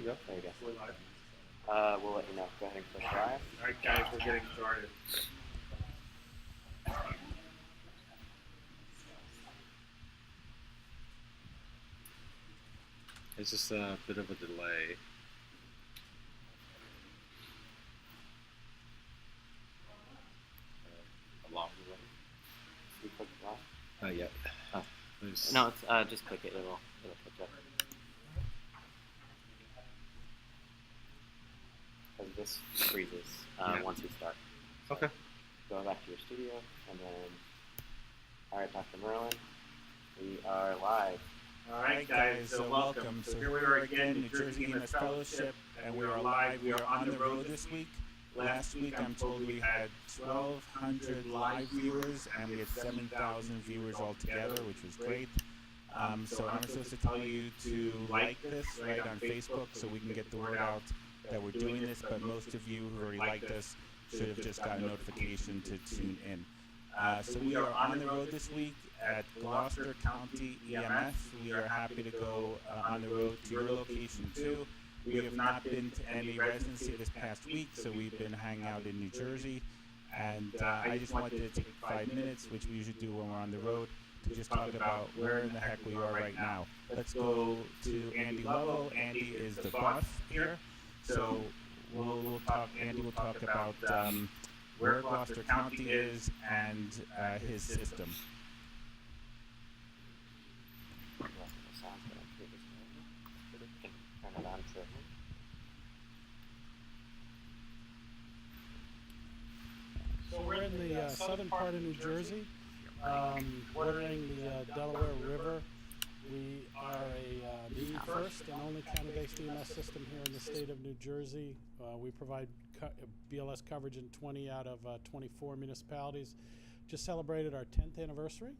you go. There you go. We're live. We'll let you know. Go ahead and click live. All right, guys, we're getting started. It's just a bit of a delay. A long delay. You click live. Not yet. Oh. There's... No, it's just click it. It'll catch up. Because this freezes once you start. So Okay. Go back to your studio and then. All right, Dr. Merlin, we are live. All right, guys, so welcome. So here we are again, New Jersey EMS Fellowship, and we are live. We are on the road this week. Last week, I'm told we had 1,200 live viewers, and we had 7,000 viewers altogether, which was great. So I'm supposed to tell you to like this right on Facebook so we can get the word out that we're doing this, but most of you who already liked us should have just got a notification to tune in. So we are on the road this week at Gloucester County EMS. We are happy to go on the road to your location too. We have not been to any residency this past week, so we've been hanging out in New Jersey. And I just wanted to take 5 minutes, which we usually do when we're on the road, to just talk about where in the heck we are right now. Let's go to Andy Lovell. Andy is the boss here. So Andy will talk about where Gloucester County is and his system. Turn it on to. So we're in the southern part of New Jersey, bordering the Delaware River. We are the first and only county-based EMS system here in the state of New Jersey. We provide BLS coverage in 20 out of 24 municipalities. Just celebrated our 10th anniversary,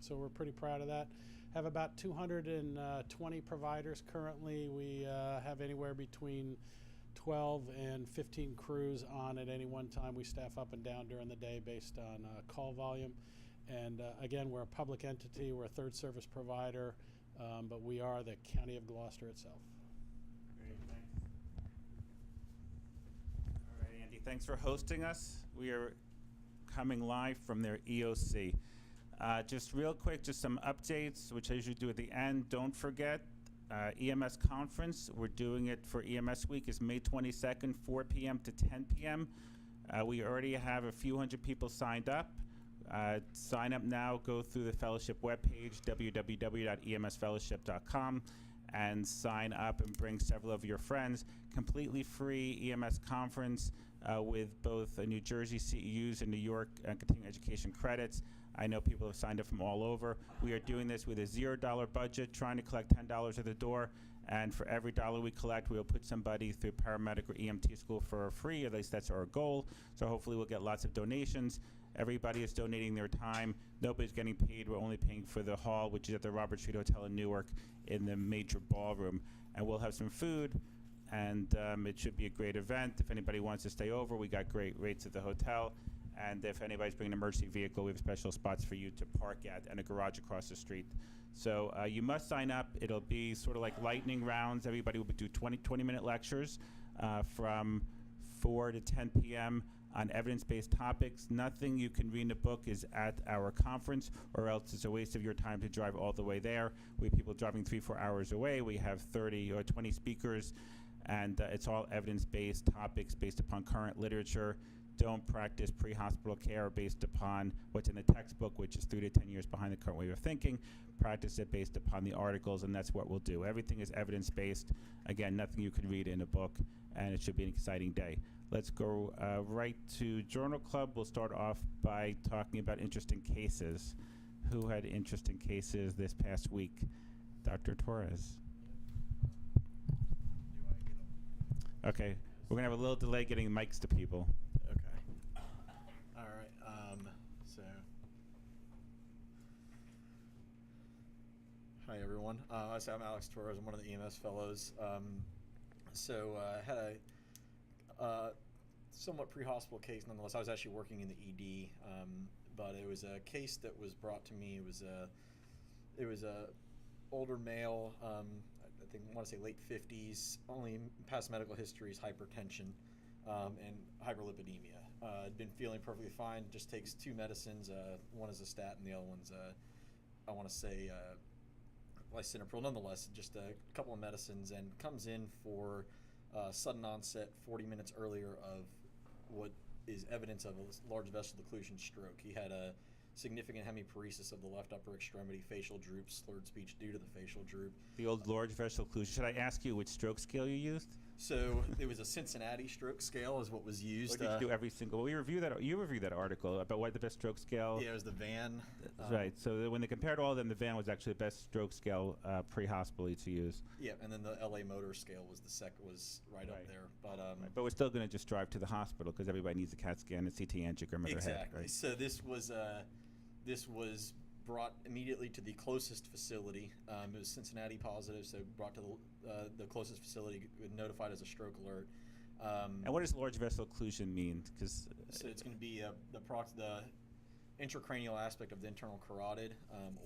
so we're pretty proud of that. Have about 220 providers currently. We have anywhere between 12 and 15 crews on at any one time. We staff up and down during the day based on call volume. And again, we're a public entity. We're a third service provider, but we are the County of Gloucester itself. Great, thanks. All right, Andy, thanks for hosting us. We are coming live from their EOC. Just real quick, just some updates, which I usually do at the end. Don't forget, EMS conference, we're doing it for EMS week, is May 22nd, 4 p.m. to 10 p.m. We already have a few hundred people signed up. Sign up now, go through the fellowship webpage, www.emsfellowship.com, and sign up and bring several of your friends. Completely free EMS conference with both New Jersey CEUs and New York continuing education credits. I know people have signed up from all over. We are doing this with a $0 budget, trying to collect $10 at the door. And for every dollar we collect, we'll put somebody through paramedic or EMT school for free. At least that's our goal. So hopefully we'll get lots of donations. Everybody is donating their time. Nobody's getting paid. We're only paying for the hall, which is at the Robert Street Hotel in Newark in the major ballroom. And we'll have some food, and it should be a great event. If anybody wants to stay over, we got great rates at the hotel. And if anybody's bringing an emergency vehicle, we have special spots for you to park at and a garage across the street. So you must sign up. It'll be sort of like lightning rounds. Everybody will do 20-minute lectures from 4 to 10 p.m. on evidence-based topics. Nothing you can read in a book is at our conference, or else it's a waste of your time to drive all the way there. We have people driving 3-4 hours away. We have 30 or 20 speakers, and it's all evidence-based topics based upon current literature. Don't practice pre-hospital care based upon what's in the textbook, which is 3 to 10 years behind the current way of thinking. Practice it based upon the articles, and that's what we'll do. Everything is evidence-based. Again, nothing you can read in a book, and it should be an exciting day. Let's go right to Journal Club. We'll start off by talking about interesting cases. Who had interesting cases this past week? Dr. Torres. Okay, we're going to have a little delay getting mics to people. Hi everyone. I'm Alex Torres. I'm one of the EMS fellows. I had a somewhat pre-hospital case nonetheless. I was actually working in the ED, but it was a case that was brought to me. It was a older male. I want to say late 50s. Only past medical history is hypertension and hyperlipidemia. Had been feeling perfectly fine. Just takes 2 medicines. One is a statin, the other one's I want to say lisinopril. Nonetheless, just a couple of medicines, and comes in for sudden onset 40 minutes earlier of what is evidence of a large vessel occlusion stroke. He had a significant hemiparesis of the left upper extremity, facial droop, slurred speech due to the facial droop. The old large vessel occlusion. Should I ask you which stroke scale you used? So it was a Cincinnati stroke scale is what was used. Or did you do every single? Well, you reviewed that article about what the best stroke scale. Yeah, it was the VAN. Right. So when they compared all of them, the VAN was actually the best stroke scale pre-hospitally to use. Yeah, and then the LA Motor scale was right up there. But But we're still going to just drive to the hospital because everybody needs a CAT scan and CT angiogram of their head. exactly. Right? So this was brought immediately to the closest facility. It was Cincinnati positive, so brought to the closest facility, notified as a stroke alert. And what does large vessel occlusion mean? Because So it's going to be the intracranial aspect of the internal carotid,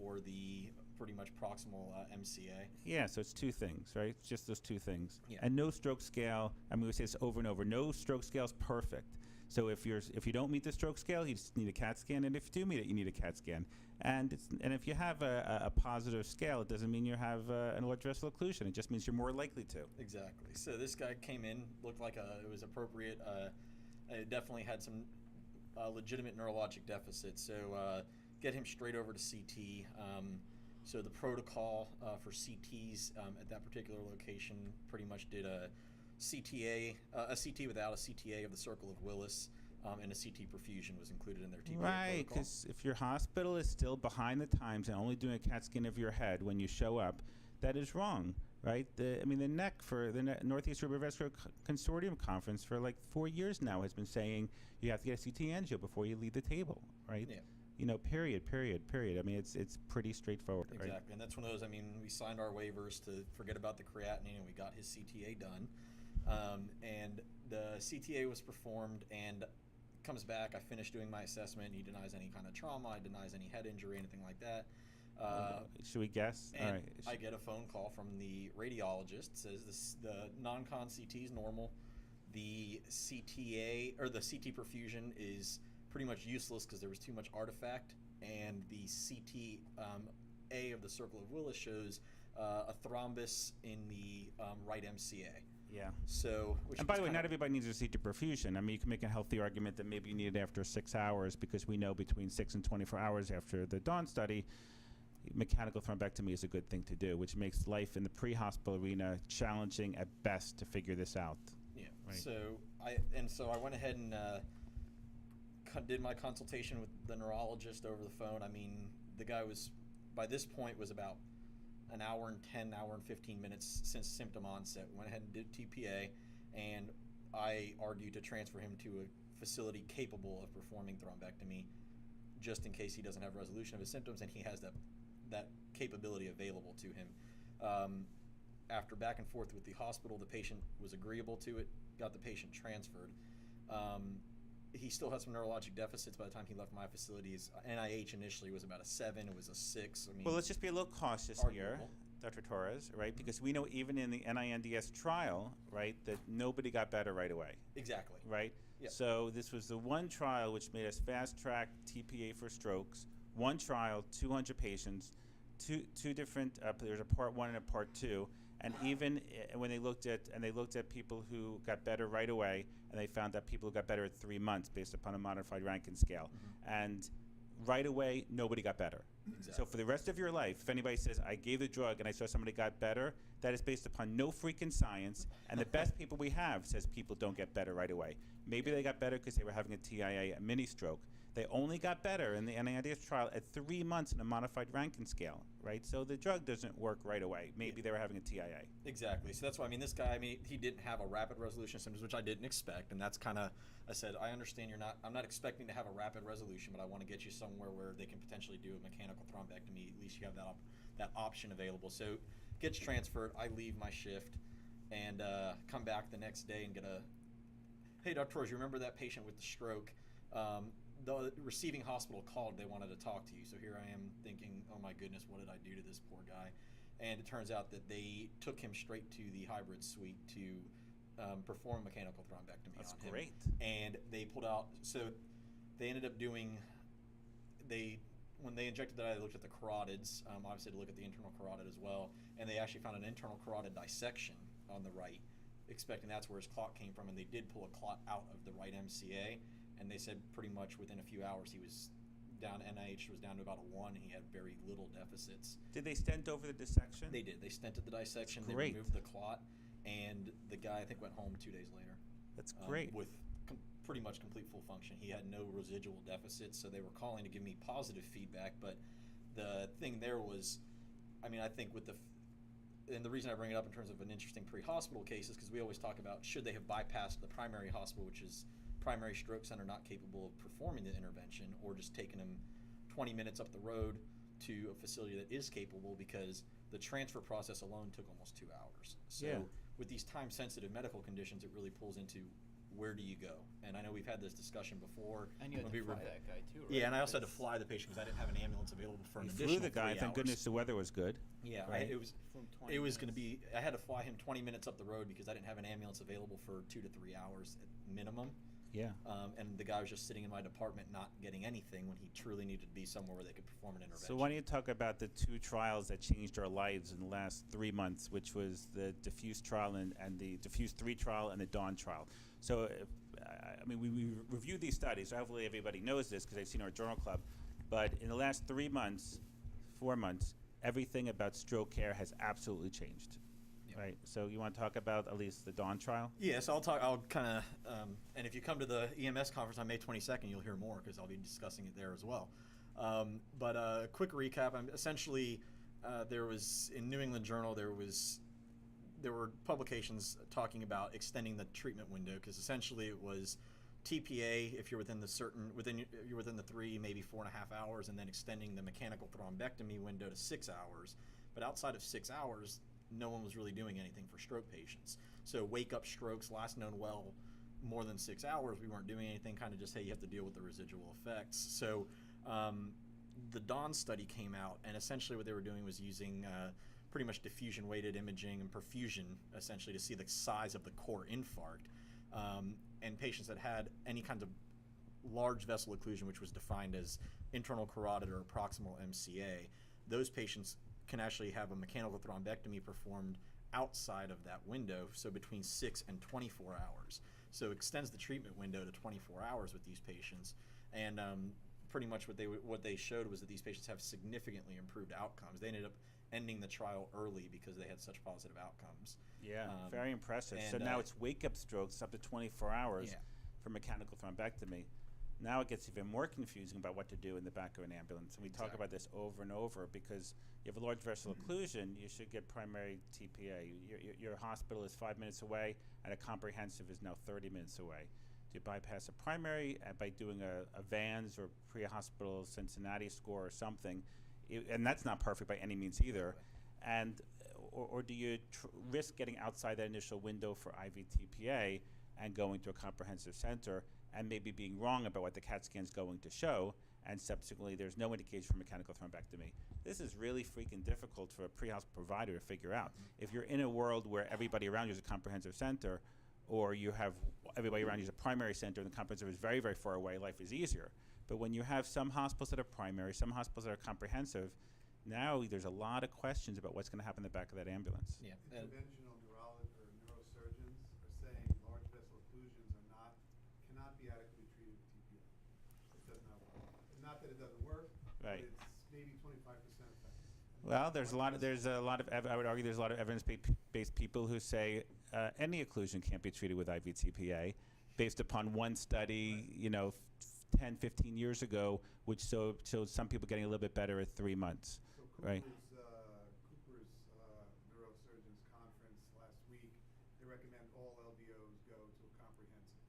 or the pretty much proximal MCA. yeah, so it's 2 things, right? It's just those 2 things. Yeah. And no stroke scale. I mean, we say this over and over. No stroke scale is perfect. So if you don't meet the stroke scale, you just need a CAT scan, and if you do meet it, you need a CAT scan. And if you have a positive scale, it doesn't mean you have an large vessel occlusion. It just means you're more likely to. Exactly. So this guy came in, looked like it was appropriate. It definitely had some legitimate neurologic deficits. So get him straight over to CT. So the protocol for CTs at that particular location pretty much did a CTA, a CT without a CTA of the circle of Willis, and a CT perfusion was included in their TPA Right, protocol. because if your hospital is still behind the times and only doing a CAT scan of your head when you show up, that is wrong, right? The NEC for the Northeast Cerebrovascular Consortium Conference for like 4 years now has been saying you have to get a CT angio before you leave the table, right? Yeah. Period. I mean, it's pretty straightforward, Exactly, right? and that's one of those. I mean, we signed our waivers to forget about the creatinine, and we got his CTA done. And the CTA was performed, and comes back. I finished doing my assessment. He denies any kind of trauma. He denies any head injury, anything like that. Should we guess? And All right. I get a phone call from the radiologist. Says the non-con CT is normal. The CTA or the CT perfusion is pretty much useless because there was too much artifact, and the CT A of the circle of Willis shows a thrombus in the right MCA. Yeah. So, which And by the way, was not kind everybody needs a CT perfusion. I mean, you can make a healthy argument that maybe you need it after 6 hours because we know between 6 and 24 hours after the Dawn study, mechanical thrombectomy is a good thing to do, which makes life in the pre-hospital arena challenging at best to figure this out. Yeah. Right. So I went ahead and did my consultation with the neurologist over the phone. I mean, the guy was, by this point, was about an hour and 15 minutes since symptom onset. We went ahead and did TPA, and I argued to transfer him to a facility capable of performing thrombectomy, just in case he doesn't have resolution of his symptoms, and he has that capability available to him. After back and forth with the hospital, the patient was agreeable to it, got the patient transferred. He still had some neurologic deficits by the time he left my facility. His NIH initially was about a 7, it was a 6. I mean, Well, let's just be a little cautious here, arguable. Dr. Torres, right? Because we know even in the NINDS trial, right, that nobody got better right away, Exactly. right? Yep. So this was the one trial which made us fast-track TPA for strokes. One trial, 200 patients, two different. There's a part 1 and a part 2. And even when they looked at people who got better right away, and they found that people who got better at 3 months based upon a modified Rankin scale, and right away nobody got better. Exactly. So for the rest of your life, if anybody says I gave the drug and I saw somebody got better, that is based upon no freaking science. And the best people we have says people don't get better right away. Maybe they got better because they were having a TIA, a mini stroke. They only got better in the NINDS trial at 3 months in a modified Rankin scale, right? So the drug doesn't work right away. Maybe they were having a TIA. Exactly. So that's why, I mean, this guy, I mean, he didn't have a rapid resolution of symptoms, which I didn't expect. And that's kind of, I said, I understand I'm not expecting to have a rapid resolution, but I want to get you somewhere where they can potentially do a mechanical thrombectomy. At least you have that option available. So gets transferred. I leave my shift and come back the next day and get hey, Dr. Torres, you remember that patient with the stroke? The receiving hospital called. They wanted to talk to you. So here I am thinking, oh my goodness, what did I do to this poor guy? and it turns out that they took him straight to the hybrid suite to perform mechanical thrombectomy That's on him. great. And they pulled out, so they ended up doing, when they injected that, they looked at the carotids, obviously to look at the internal carotid as well, and they actually found an internal carotid dissection on the right, expecting that's where his clot came from, and they did pull a clot out of the right MCA, and they said pretty much within a few hours he was down, NIH was down to about a 1, he had very little deficits. Did they stent over the dissection? They did. They stented the dissection, they great. removed the clot, and the guy, I think, went home 2 days later. That's great. With pretty much complete full function. He had no residual deficits, so they were calling to give me positive feedback, but the thing there was, I mean, I think with and the reason I bring it up in terms of an interesting pre-hospital case is because we always talk about should they have bypassed the primary hospital, which is primary stroke center not capable of performing the intervention, or just taking him 20 minutes up the road to a facility that is capable, because the transfer process alone took almost 2 hours. So Yeah. with these time-sensitive medical conditions, it really pulls into where do you go? And I know we've had this discussion before. And you had when to we fly were- that guy too, right? Yeah, and I also had to Because fly the patient because I didn't have an ambulance available for an You additional flew the guy. 3 Thank hours. goodness the weather was good. Yeah, right? it was. from 20 It was going to minutes. be. I had to fly him 20 minutes up the road because I didn't have an ambulance available for 2 to 3 hours at minimum. Yeah. And the guy was just sitting in my department not getting anything when he truly needed to be somewhere where they could perform an intervention. So why don't you talk about the 2 trials that changed our lives in the last 3 months, which was the Diffuse trial and the Diffuse 3 trial and the Dawn trial. So, I mean, we reviewed these studies. So hopefully everybody knows this because they've seen our journal club. But in the last 3 months, 4 months, everything about stroke care has absolutely changed. Yep. Right? So you want to talk about at least the Dawn trial? Yeah, so I'll kind of, and if you come to the EMS conference on May 22nd, you'll hear more because I'll be discussing it there as well. But a quick recap, essentially, there was, in New England Journal, there were publications talking about extending the treatment window, because essentially it was TPA if you're within you're within the 3, maybe 4.5 hours, and then extending the mechanical thrombectomy window to 6 hours. But outside of 6 hours, no one was really doing anything for stroke patients. So wake-up strokes, last known well more than 6 hours, we weren't doing anything, kind of just, hey, you have to deal with the residual effects. So the Dawn study came out, and essentially what they were doing was using pretty much diffusion-weighted imaging and perfusion, essentially, to see the size of the core infarct. And patients that had any kind of large vessel occlusion, which was defined as internal carotid or proximal MCA, those patients can actually have a mechanical thrombectomy performed outside of that window, so between 6 and 24 hours. So it extends the treatment window to 24 hours with these patients. And pretty much what they showed was that these patients have significantly improved outcomes. They ended up ending the trial early because they had such positive outcomes. Yeah, very impressive. So and, now it's wake-up strokes up to 24 hours Yeah. for mechanical thrombectomy. Now it gets even more confusing about what to do in the back of an ambulance. And we talk Exactly. about this over and over because you have a large vessel occlusion, you should get primary TPA. Your hospital is 5 minutes away, and a comprehensive is now 30 minutes away. To bypass a primary by doing a VANS or pre-hospital Cincinnati score or something, and that's not perfect by any means either. And or do you risk getting outside that initial window for IVTPA and going to a comprehensive center and maybe being wrong about what the CAT scan is going to show, and subsequently there's no indication for mechanical thrombectomy? This is really freaking difficult for a pre-hospital provider to figure out. If you're in a world where everybody around you is a comprehensive center, or you have everybody around you is a primary center and the comprehensive is very, very far away, life is easier. But when you have some hospitals that are primary, some hospitals that are comprehensive, now there's a lot of questions about what's going to happen in the back of that ambulance. Yeah. Interventional neurologists or neurosurgeons are saying large vessel occlusions cannot be adequately treated with TPA. It does not work. Not that it doesn't work, Right. but it's maybe 25% effective. Well, there's a lot of I would argue there's a lot of evidence-based people who say any occlusion can't be treated with IVTPA based upon one study, 10, 15 years ago, which showed some people getting a little bit better at 3 months. So Right. Cooper's neurosurgeons conference last week, they recommend all LVOs go to a comprehensive.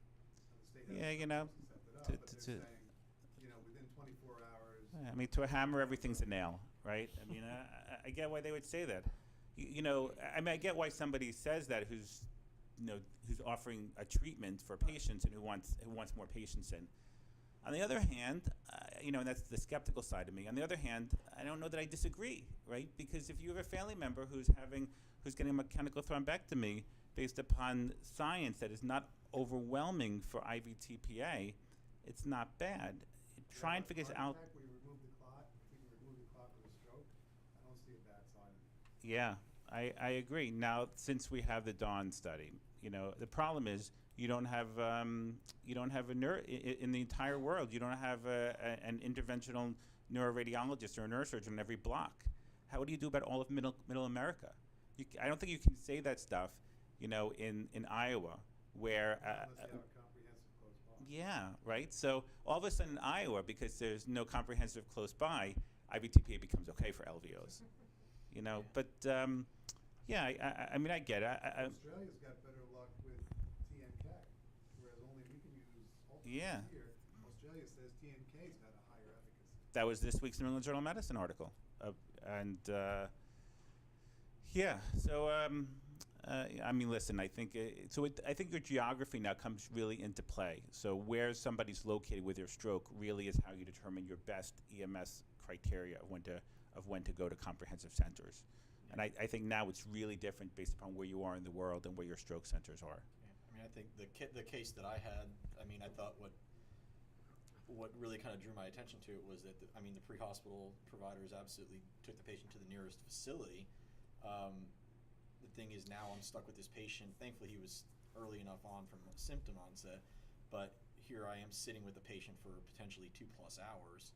And the state Yeah, has you know, set that up, to- but to- they're saying, within 24 hours. I mean, to a hammer, everything's a nail, right? I mean, I get why they would say that. I get why somebody says that who's offering a treatment for patients and who wants more patients in. On the other hand, and that's the skeptical side of me. On the other hand, I don't know that I disagree, right? Because if you have a family member who's getting a mechanical thrombectomy based upon science that is not overwhelming for IVTPA, it's not bad. Try and figure out. Heart attack, we remove the clot. If we can remove the clot with a stroke, I don't see a bad side of it. Yeah, I agree. Now, since we have the Dawn study, the problem is you don't have in the entire world. You don't have an interventional neuroradiologist or a neurosurgeon in every block. What do you do about all of middle America? I don't think you can say that stuff, in Iowa, where. Unless you have a comprehensive close by. Yeah, right. So all of a sudden in Iowa, because there's no comprehensive close by, IVTPA becomes okay for LVOs. But yeah, I mean, I get it. Australia's got better luck with TNK, whereas only we can use ultrasound Yeah. here. Australia says TNK's got a higher efficacy. That was this week's New England Journal of Medicine article, yeah. So I mean, listen. I think I think your geography now comes really into play. So where somebody's located with their stroke really is how you determine your best EMS criteria of when to go to comprehensive centers. And I think now it's really different based upon where you are in the world and where your stroke centers are. Yeah. I mean, I think the case that I had, I mean, I thought what really kind of drew my attention to it was that the pre-hospital providers absolutely took the patient to the nearest facility. The thing is, now I'm stuck with this patient. Thankfully, he was early enough on from symptom onset, but here I am sitting with the patient for potentially 2+ hours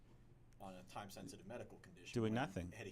on a time-sensitive medical condition. Doing nothing. Had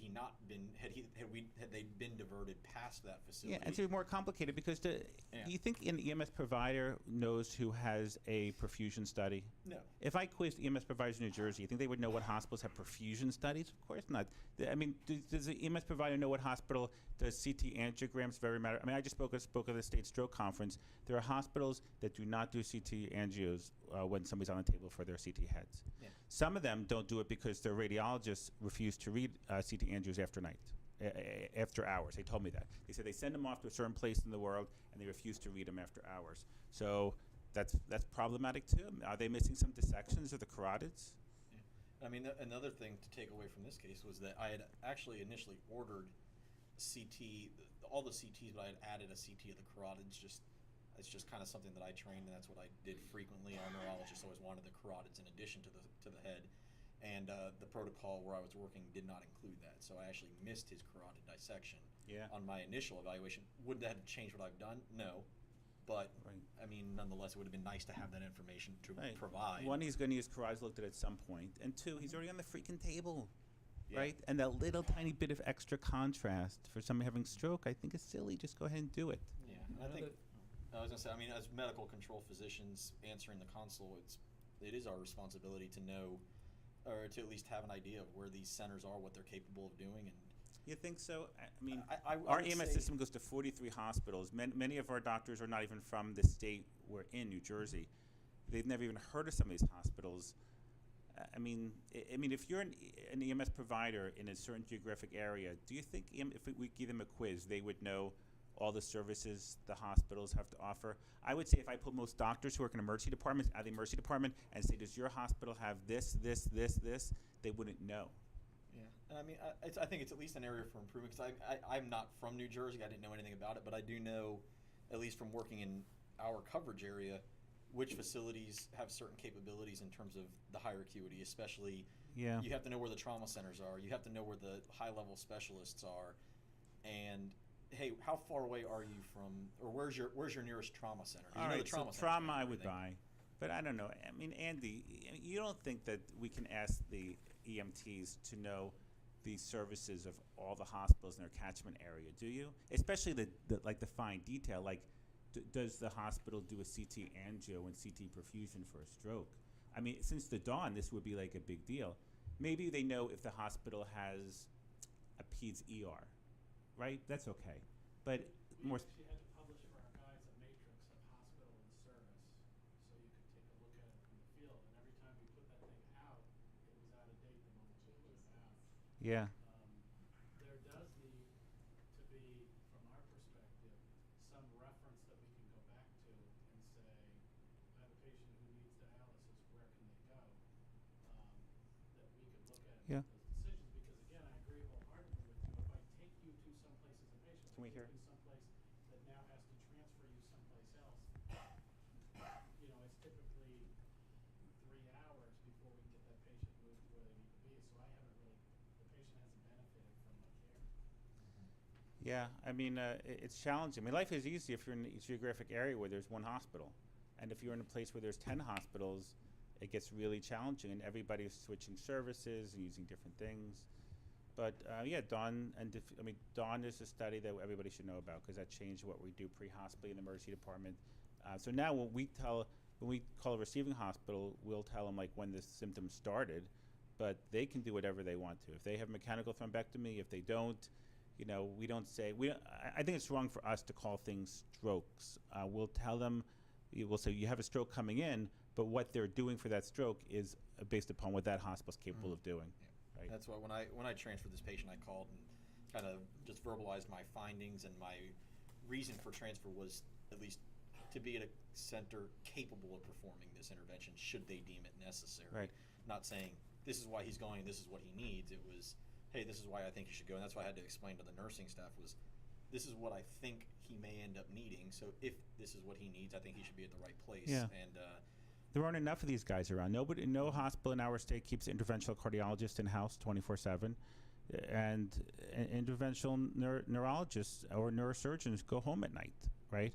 they been diverted past that facility? Yeah, and to be more complicated because do you think an EMS provider knows who has a perfusion study? No. If I quizzed EMS providers in New Jersey, you think they would know what hospitals have perfusion studies? Of course not. I mean, does the EMS provider know what hospital does CT angiograms very matter? I mean, I just spoke at the state stroke conference. There are hospitals that do not do CT angios when somebody's on the table for their CT heads. Yeah. Some of them don't do it because their radiologists refuse to read CT angios after hours. They told me that. They said they send them off to a certain place in the world and they refuse to read them after hours. So that's problematic too. Are they missing some dissections of the carotids? Yeah. I mean, another thing to take away from this case was that I had actually initially ordered all the CTs, but I had added a CT of the carotids. It's just kind of something that I trained, and that's what I did frequently. Our neurologist always wanted the carotids in addition to the head. And the protocol where I was working did not include that, so I actually missed his carotid dissection on my initial evaluation. Would that have changed what I've done? No, but I mean, nonetheless, it would have been nice to have that information to provide. One, he's going to use carotids looked at some point, and two, he's already on the freaking table, right? And that little tiny bit of extra contrast for somebody having stroke, I think is silly. Just go ahead and do it. Yeah, and I think I was going to say, I mean, as medical control physicians answering the console, it is our responsibility to know, or to at least have an idea of where these centers are, what they're capable of doing. And you think so? I mean, I our would EMS say system goes to 43 hospitals. Many of our doctors are not even from the state we're in, New Jersey. They've never even heard of some of these hospitals. I mean, if you're an EMS provider in a certain geographic area, do you think if we give them a quiz, they would know all the services the hospitals have to offer? I would say if I put most doctors who work in emergency departments out of the emergency department and say, does your hospital have this, they wouldn't know. Yeah, and I mean, I think it's at least an area for improvement, because I'm not from New Jersey. I didn't know anything about it, but I do know, at least from working in our coverage area, which facilities have certain capabilities in terms of the higher acuity, especially. Yeah. You have to know where the trauma centers are. You have to know where the high-level specialists are, and hey, how far away are you from, or where's your nearest trauma center? All right, so trauma I would buy, but I don't know. I mean, Andy, you don't think that we can ask the EMTs to know the services of all the hospitals in their catchment area, do you? Especially the fine detail, like does the hospital do a CT angio and CT perfusion for a stroke? I mean, since the dawn, this would be like a big deal. Maybe they know if the hospital has a peds ER, right? That's okay. But We more. actually had to publish for our guys a matrix of hospital and service, so you could take a look at it from the field. And every time we put that thing out, it was out of date the moment we put it out. Yeah. There does need to be, from our perspective, some reference that we can go back to and say, I have a patient who needs dialysis, where can they go? Yeah. those decisions, because again, I agree wholeheartedly with you. If I take you to someplace as a patient, Can we hear? take you someplace that now has to transfer you someplace else, you know, it's typically 3 hours before we can get that patient moved to where they need to be. So I haven't really, the patient hasn't benefited from my care. Yeah, I mean, it's challenging. I mean, life is easy if you're in a geographic area where there's one hospital. And if you're in a place where there's 10 hospitals, it gets really challenging, and everybody's switching services and using different things. But yeah, Dawn Dawn is a study that everybody should know about, because that changed what we do pre-hospital in the emergency department. So now when we call a receiving hospital, we'll tell them like when the symptoms started, but they can do whatever they want to. If they have mechanical thrombectomy, if they don't, you know, we don't say, I think it's wrong for us to call things strokes. We'll tell them, we'll say you have a stroke coming in, but what they're doing for that stroke is based upon what that hospital's capable of doing. Yeah. Right? That's why when I transferred this patient, I called and kind of just verbalized my findings, and my reason for transfer was at least to be at a center capable of performing this intervention should they deem it necessary. Right. Not saying this is why he's going, this is what he needs. It was, hey, this is why I think you should go, and that's why I had to explain to the nursing staff was, this is what I think he may end up needing. So if this is what he needs, I think he should be at the right place. Yeah. And There aren't enough of these guys around. No hospital in our state keeps an interventional cardiologist in-house 24/7. And interventional neurologists or neurosurgeons go home at night, right?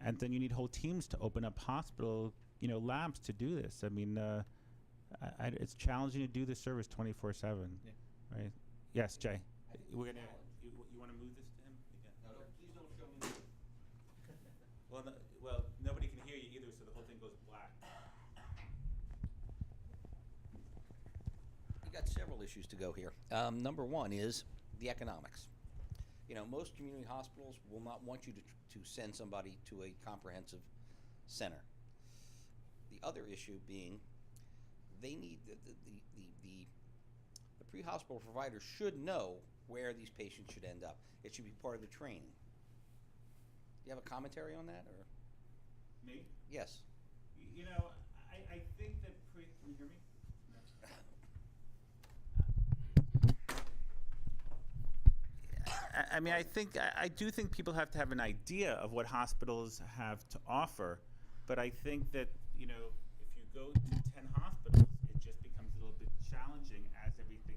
And then you need whole teams to open up hospital, labs to do this. I mean, it's challenging to do this service 24/7, Yeah. right? Yes, Jay. We're gonna. You want to move this to him? No, please don't show me. Well, nobody can hear you either, so the whole thing goes black. You got several issues to go here. Number one is the economics. You know, most community hospitals will not want you to send somebody to a comprehensive center. The other issue being they need the pre-hospital provider should know where these patients should end up. It should be part of the training. Do you have a commentary on that, or? Me? Yes. I think that can you hear me? I mean, I do think people have to have an idea of what hospitals have to offer, but I think that, if you go to 10 hospitals, it just becomes a little bit challenging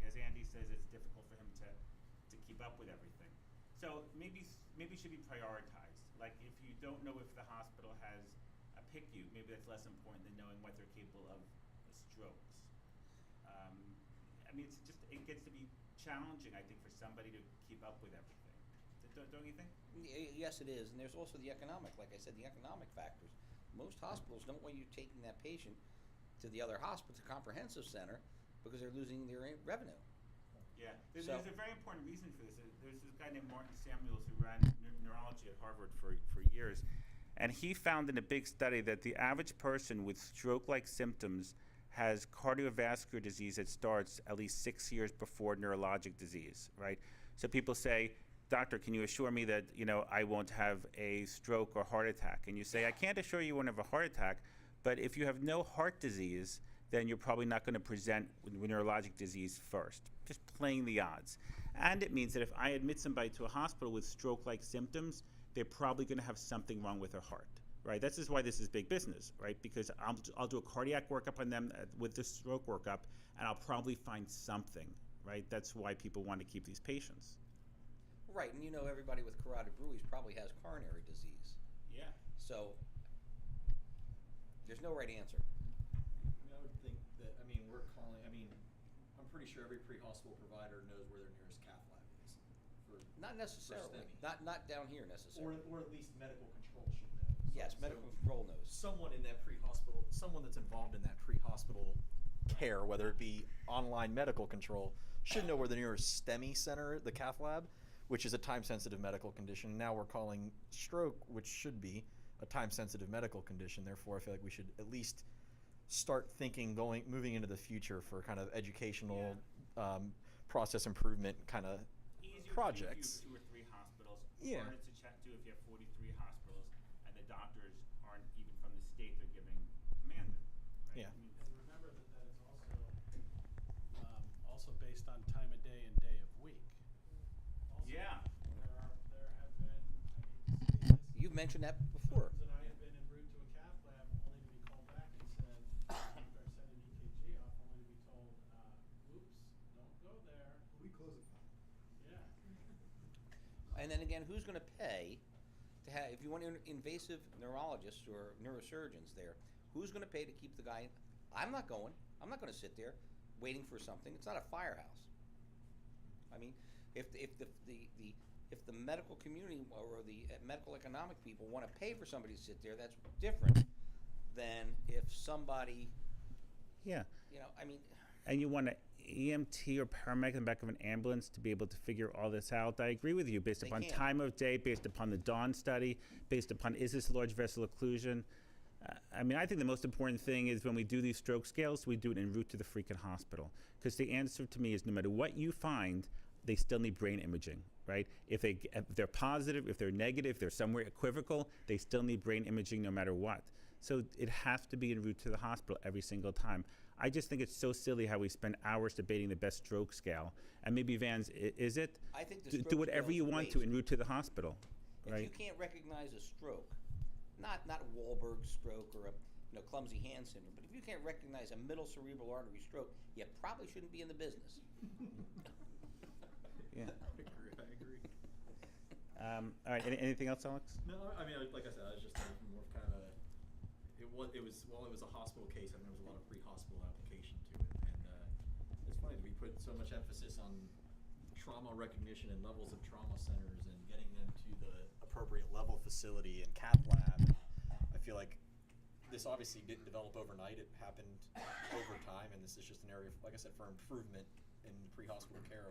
as Andy says, it's difficult for him to keep up with everything. So maybe it should be prioritized. Like if you don't know if the hospital has a PICU, maybe that's less important than knowing what they're capable of strokes. I mean, it gets to be challenging, I think, for somebody to keep up with everything. Don't you think? Yes, it is. And there's also the economic, like I said, the economic factors. Most hospitals don't want you taking that patient to the other hospital, to comprehensive center, because they're losing their revenue. Yeah, there's So- a very important reason for this. There's this guy named Martin Samuels who ran neurology at Harvard for years. And he found in a big study that the average person with stroke-like symptoms has cardiovascular disease that starts at least 6 years before neurologic disease, right? So people say, doctor, can you assure me that, I won't have a stroke or heart attack? And you say, I can't assure you won't have a heart attack, but if you have no heart disease, then you're probably not going to present with neurologic disease first. Just playing the odds. And it means that if I admit somebody to a hospital with stroke-like symptoms, they're probably going to have something wrong with their heart, right? This is why this is big business, right? Because I'll do a cardiac workup on them with the stroke workup, and I'll probably find something, right? That's why people want to keep these patients. Right, and everybody with carotid bruits probably has coronary disease. Yeah. So there's no right answer. I would think that, I'm pretty sure every pre-hospital provider knows where their nearest cath lab is. Not necessarily. STEMI. Not down here necessarily. Or at least medical control should know. Yes, medical control knows. Someone in that pre-hospital, someone that's involved in that pre-hospital care, whether it be online medical control, should know where the nearest STEMI center, the cath lab, which is a time-sensitive medical condition. Now we're calling stroke, which should be a time-sensitive medical condition. Therefore, I feel like we should at least start thinking, moving into the future for kind of educational, process improvement kind of projects. Easier if you have 2 or 3 hospitals. Yeah. Harder to check too if you have 43 hospitals and the doctors aren't even from the state they're giving command. Right? Yeah. I mean, And remember that is also based on mentioned that before. And I have been en route to a cath lab only to be called back and said, after I sent an EKG off, only to be told, oops, don't go there. We close at 5. Yeah. And then again, who's going to pay to have, if you want invasive neurologists or neurosurgeons there, who's going to pay to keep the guy? I'm not going. I'm not going to sit there waiting for something. It's not a firehouse. I mean, if the medical community or the medical economic people want to pay for somebody to sit there, that's different than if somebody, Yeah. I mean, And you want an EMT or paramedic in the back of an ambulance to be able to figure all this out. I agree with you, based They upon can't. time of day, based upon the Dawn study, based upon is this large vessel occlusion. I mean, I think the most important thing is when we do these stroke scales, we do it en route to the freaking hospital. Because the answer to me is no matter what you find, they still need brain imaging, right? If they're positive, if they're negative, if they're somewhere equivocal, they still need brain imaging no matter what. So it has to be en route to the hospital every single time. I just think it's so silly how we spend hours debating the best stroke scale. And maybe Vans, is it? I think the Do stroke whatever scale's you want to waste. en route to the hospital, If right? you can't recognize a stroke, not Wahlberg stroke or a clumsy hand syndrome, but if you can't recognize a middle cerebral artery stroke, you probably shouldn't be in the business. Yeah. I agree. All right. Anything else, Alex? No, I mean, like I said, I was just thinking more of kind of it was a hospital case. I mean, there was a lot of pre-hospital application to it, and it's funny that we put so much emphasis on trauma recognition and levels of trauma centers and getting them to the appropriate level facility and cath lab. I feel like this obviously didn't develop overnight. It happened over time, and this is just an area, like I said, for improvement in pre-hospital care.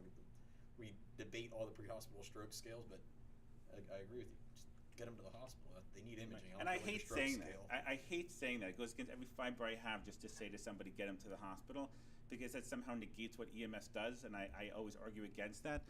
We debate all the pre-hospital stroke scales, but I agree with you. Just get them to the hospital. They need imaging. And I don't care what hate your stroke saying scale. that. I hate saying that. It goes against every fiber I have just to say to somebody, get them to the hospital, because that somehow negates what EMS does, and I always argue against that.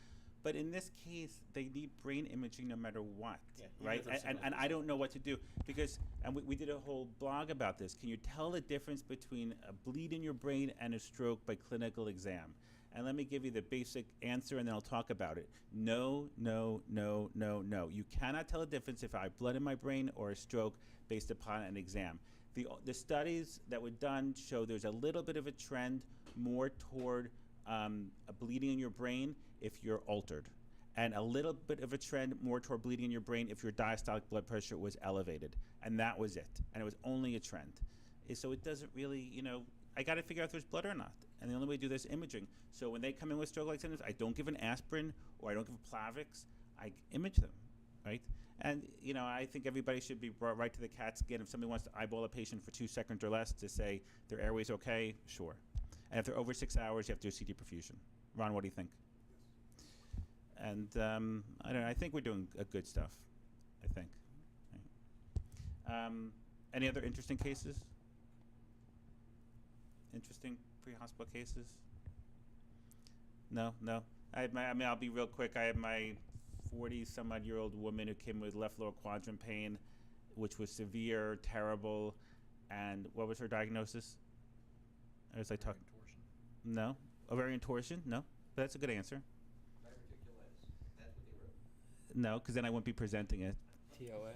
But in this case, they need brain imaging no matter what, Yeah, even right? if they're And I don't know what to do because, and we did a whole blog about this. Can you tell the difference between a bleed in your brain and a stroke by clinical exam? And let me give you the basic answer, and then I'll talk about it. No, no, no, no, no. You cannot tell the difference if I have blood in my brain or a stroke based upon an exam. The studies that were done show there's a little bit of a trend more toward a bleeding in your brain if you're altered, and a little bit of a trend more toward bleeding in your brain if your diastolic blood pressure was elevated. And that was it. And it was only a trend. So it doesn't really, I got to figure out if there's blood or not. And the only way to do this is imaging. So when they come in with stroke-like symptoms, I don't give an aspirin or I don't give a Plavix. I image them, right? And, I think everybody should be brought right to the CAT scan. If somebody wants to eyeball a patient for 2 seconds or less to say their airway's okay, sure. And if they're over 6 hours, you have to do CT perfusion. Ron, what do you think? And I don't know. I think we're doing good stuff. I think. Right. Any other interesting cases? Interesting pre-hospital cases? No. I'll be real quick. I had my 40-some-odd-year-old woman who came with left lower quadrant pain, which was severe, terrible, and what was her diagnosis? I was like talking. Torsion. No, ovarian torsion. No, but that's a good answer. Diverticulitis. That's what they wrote. No, because then I wouldn't be presenting it. TOA. TOA.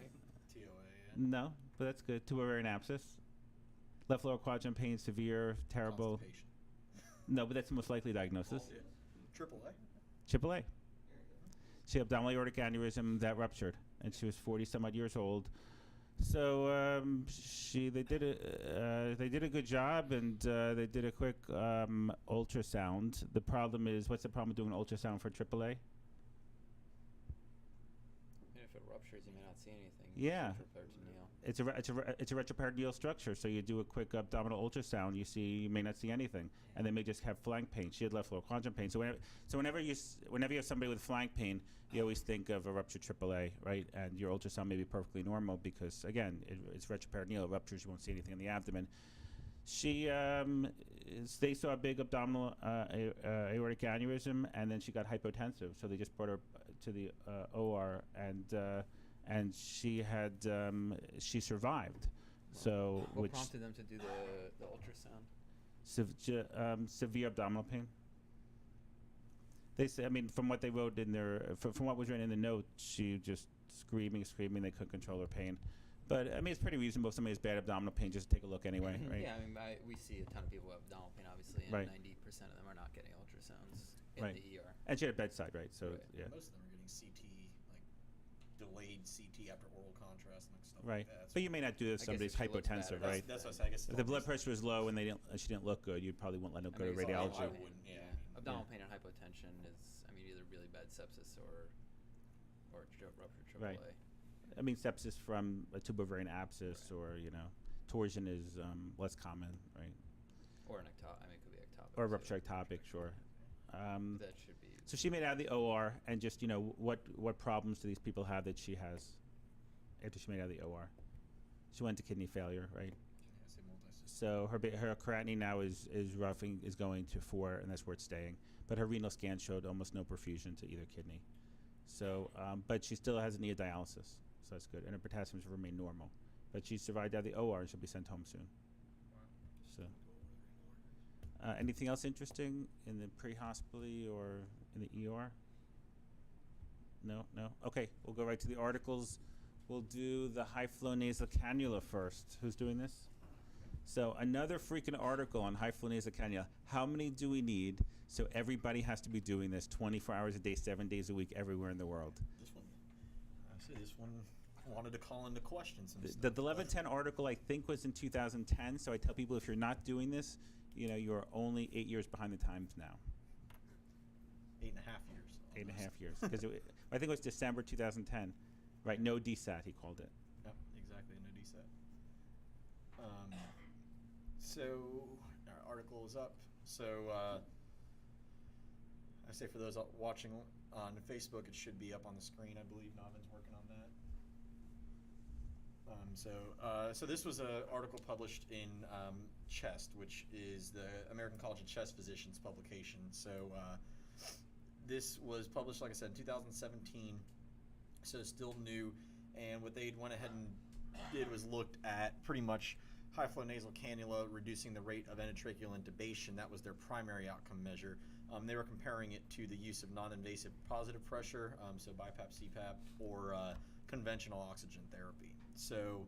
Yeah. No, but that's good. 2 ovarian abscess. Left lower quadrant pain, severe, terrible. Constipation. No, but that's the most likely diagnosis. Yeah. Triple A. AAA. She had abdominal aortic aneurysm that ruptured, and she was 40-some-odd years old. So they did a good job, and they did a quick ultrasound. The problem is, what's the problem with doing an ultrasound for AAA? And if it ruptures, you may not see anything. Yeah. Retroperitoneal. It's a retroperitoneal structure, so you do a quick abdominal ultrasound, you may not see anything, and they may just have flank pain. She had left lower quadrant pain. So whenever you have somebody with flank pain, you always think of a ruptured AAA, right? And your ultrasound may be perfectly normal because, again, it's retroperitoneal. It ruptures, you won't see anything in the abdomen. They saw a big abdominal aortic aneurysm, and then she got hypotensive. So they just brought her to the OR, and she survived. So What prompted them to do the ultrasound? Severe abdominal pain. They say, from what they wrote in their, from what was written in the note, she just screaming. They couldn't control her pain. But I mean, it's pretty reasonable. If somebody has bad abdominal pain, just take a look anyway, right? Yeah, I mean, we see a ton of people with abdominal pain, obviously, and Right. 90% of them are not getting ultrasounds in Right. the ER. And she had bedside, right? So Right. yeah, Most of them are getting CT, like delayed CT after oral contrast and stuff right. like that. But you may not do this. I guess Somebody's if she looks bad, hypotensive, that's- right? That's what I say. I guess If the blood pressure was low and she didn't look good, you probably wouldn't let them I go to mean, it's all- radiology. I wouldn't, yeah, I mean, abdominal pain and hypotension is, I mean, either really bad sepsis or ruptured AAA. Right. I mean, sepsis from a tubo-ovarian abscess, Right. or torsion is less common, right? Or an ectopic. I mean, it could be ectopic. Or a too. rupture ectopic, sure. That should be. So she made it out of the OR, and just what problems do these people have that she has after she made it out of the OR? She went to kidney failure, right? yeah, say multi-system. So her creatinine now is going to 4, and that's where it's staying. But her renal scan showed almost no perfusion to either kidney. So, but she still has a need of dialysis, so that's good. And her potassiums remain normal. But she survived out of the OR, and she'll be sent home soon. So, anything else interesting in the pre-hospital or in the ER? No. Okay, we'll go right to the articles. We'll do the high-flow nasal cannula first. Who's doing this? So another freaking article on high-flow nasal cannula. How many do we need? So everybody has to be doing this 24 hours a day, 7 days a week, everywhere in the world. This one, I say this one wanted to call into question some The stuff. 1110 article, I think, was in 2010. So I tell people, if you're not doing this, you're only 8 years behind the times now. 8.5 years. 8.5 years. Because I think it was December 2010. Right, no DSAT, he called it. Yep, exactly, no DSAT. So our article is up. So I say for those watching on Facebook, it should be up on the screen. I believe Navin's working on that. So this was an article published in CHEST, which is the American College of Chest Physicians publication. So this was published, like I said, in 2017. So still new, and what they went ahead and did was looked at pretty much high-flow nasal cannula reducing the rate of endotracheal intubation. That was their primary outcome measure. They were comparing it to the use of non-invasive positive pressure, so BiPAP, CPAP, or conventional oxygen therapy. So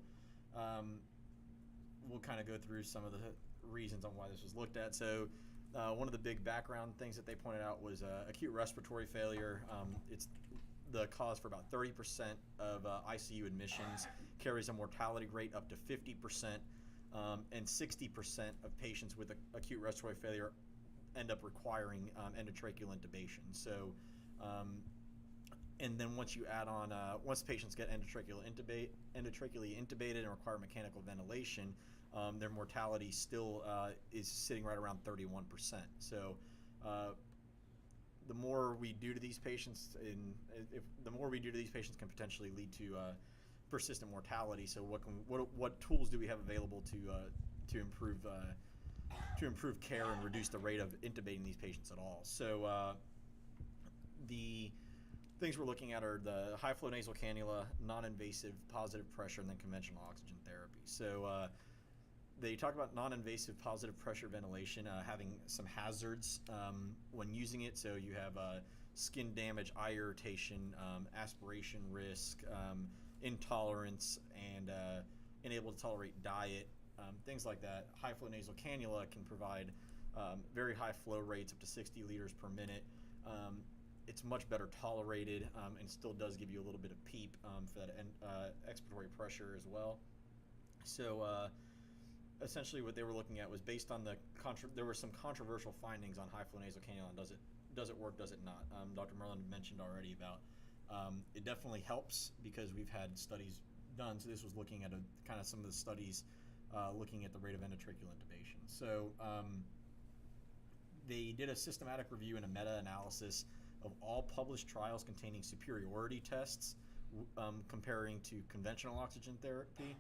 we'll kind of go through some of the reasons on why this was looked at. So one of the big background things that they pointed out was acute respiratory failure. It's the cause for about 30% of ICU admissions, carries a mortality rate up to 50%, and 60% of patients with acute respiratory failure end up requiring endotracheal intubation. So, and then once you add on, once patients get endotracheally intubated and require mechanical ventilation, their mortality still is sitting right around 31%. So, the more we do to these patients, the more we do to these patients can potentially lead to persistent mortality. So what tools do we have available to improve care and reduce the rate of intubating these patients at all? So the things we're looking at are the high flow nasal cannula, non-invasive positive pressure, and then conventional oxygen therapy. So they talk about non-invasive positive pressure ventilation having some hazards when using it. So you have skin damage, eye irritation, aspiration risk, intolerance, and unable to tolerate diet, things like that. High flow nasal cannula can provide very high flow rates, up to 60 liters per minute. It's much better tolerated and still does give you a little bit of PEEP for that expiratory pressure as well. So essentially what they were looking at was based on there were some controversial findings on high flow nasal cannula. Does it work, does it not? Dr. Merlin mentioned already about it definitely helps because we've had studies done. So this was looking at kind of some of the studies looking at the rate of endotracheal intubation. So they did a systematic review and a meta-analysis of all published trials containing superiority tests comparing to conventional oxygen therapy,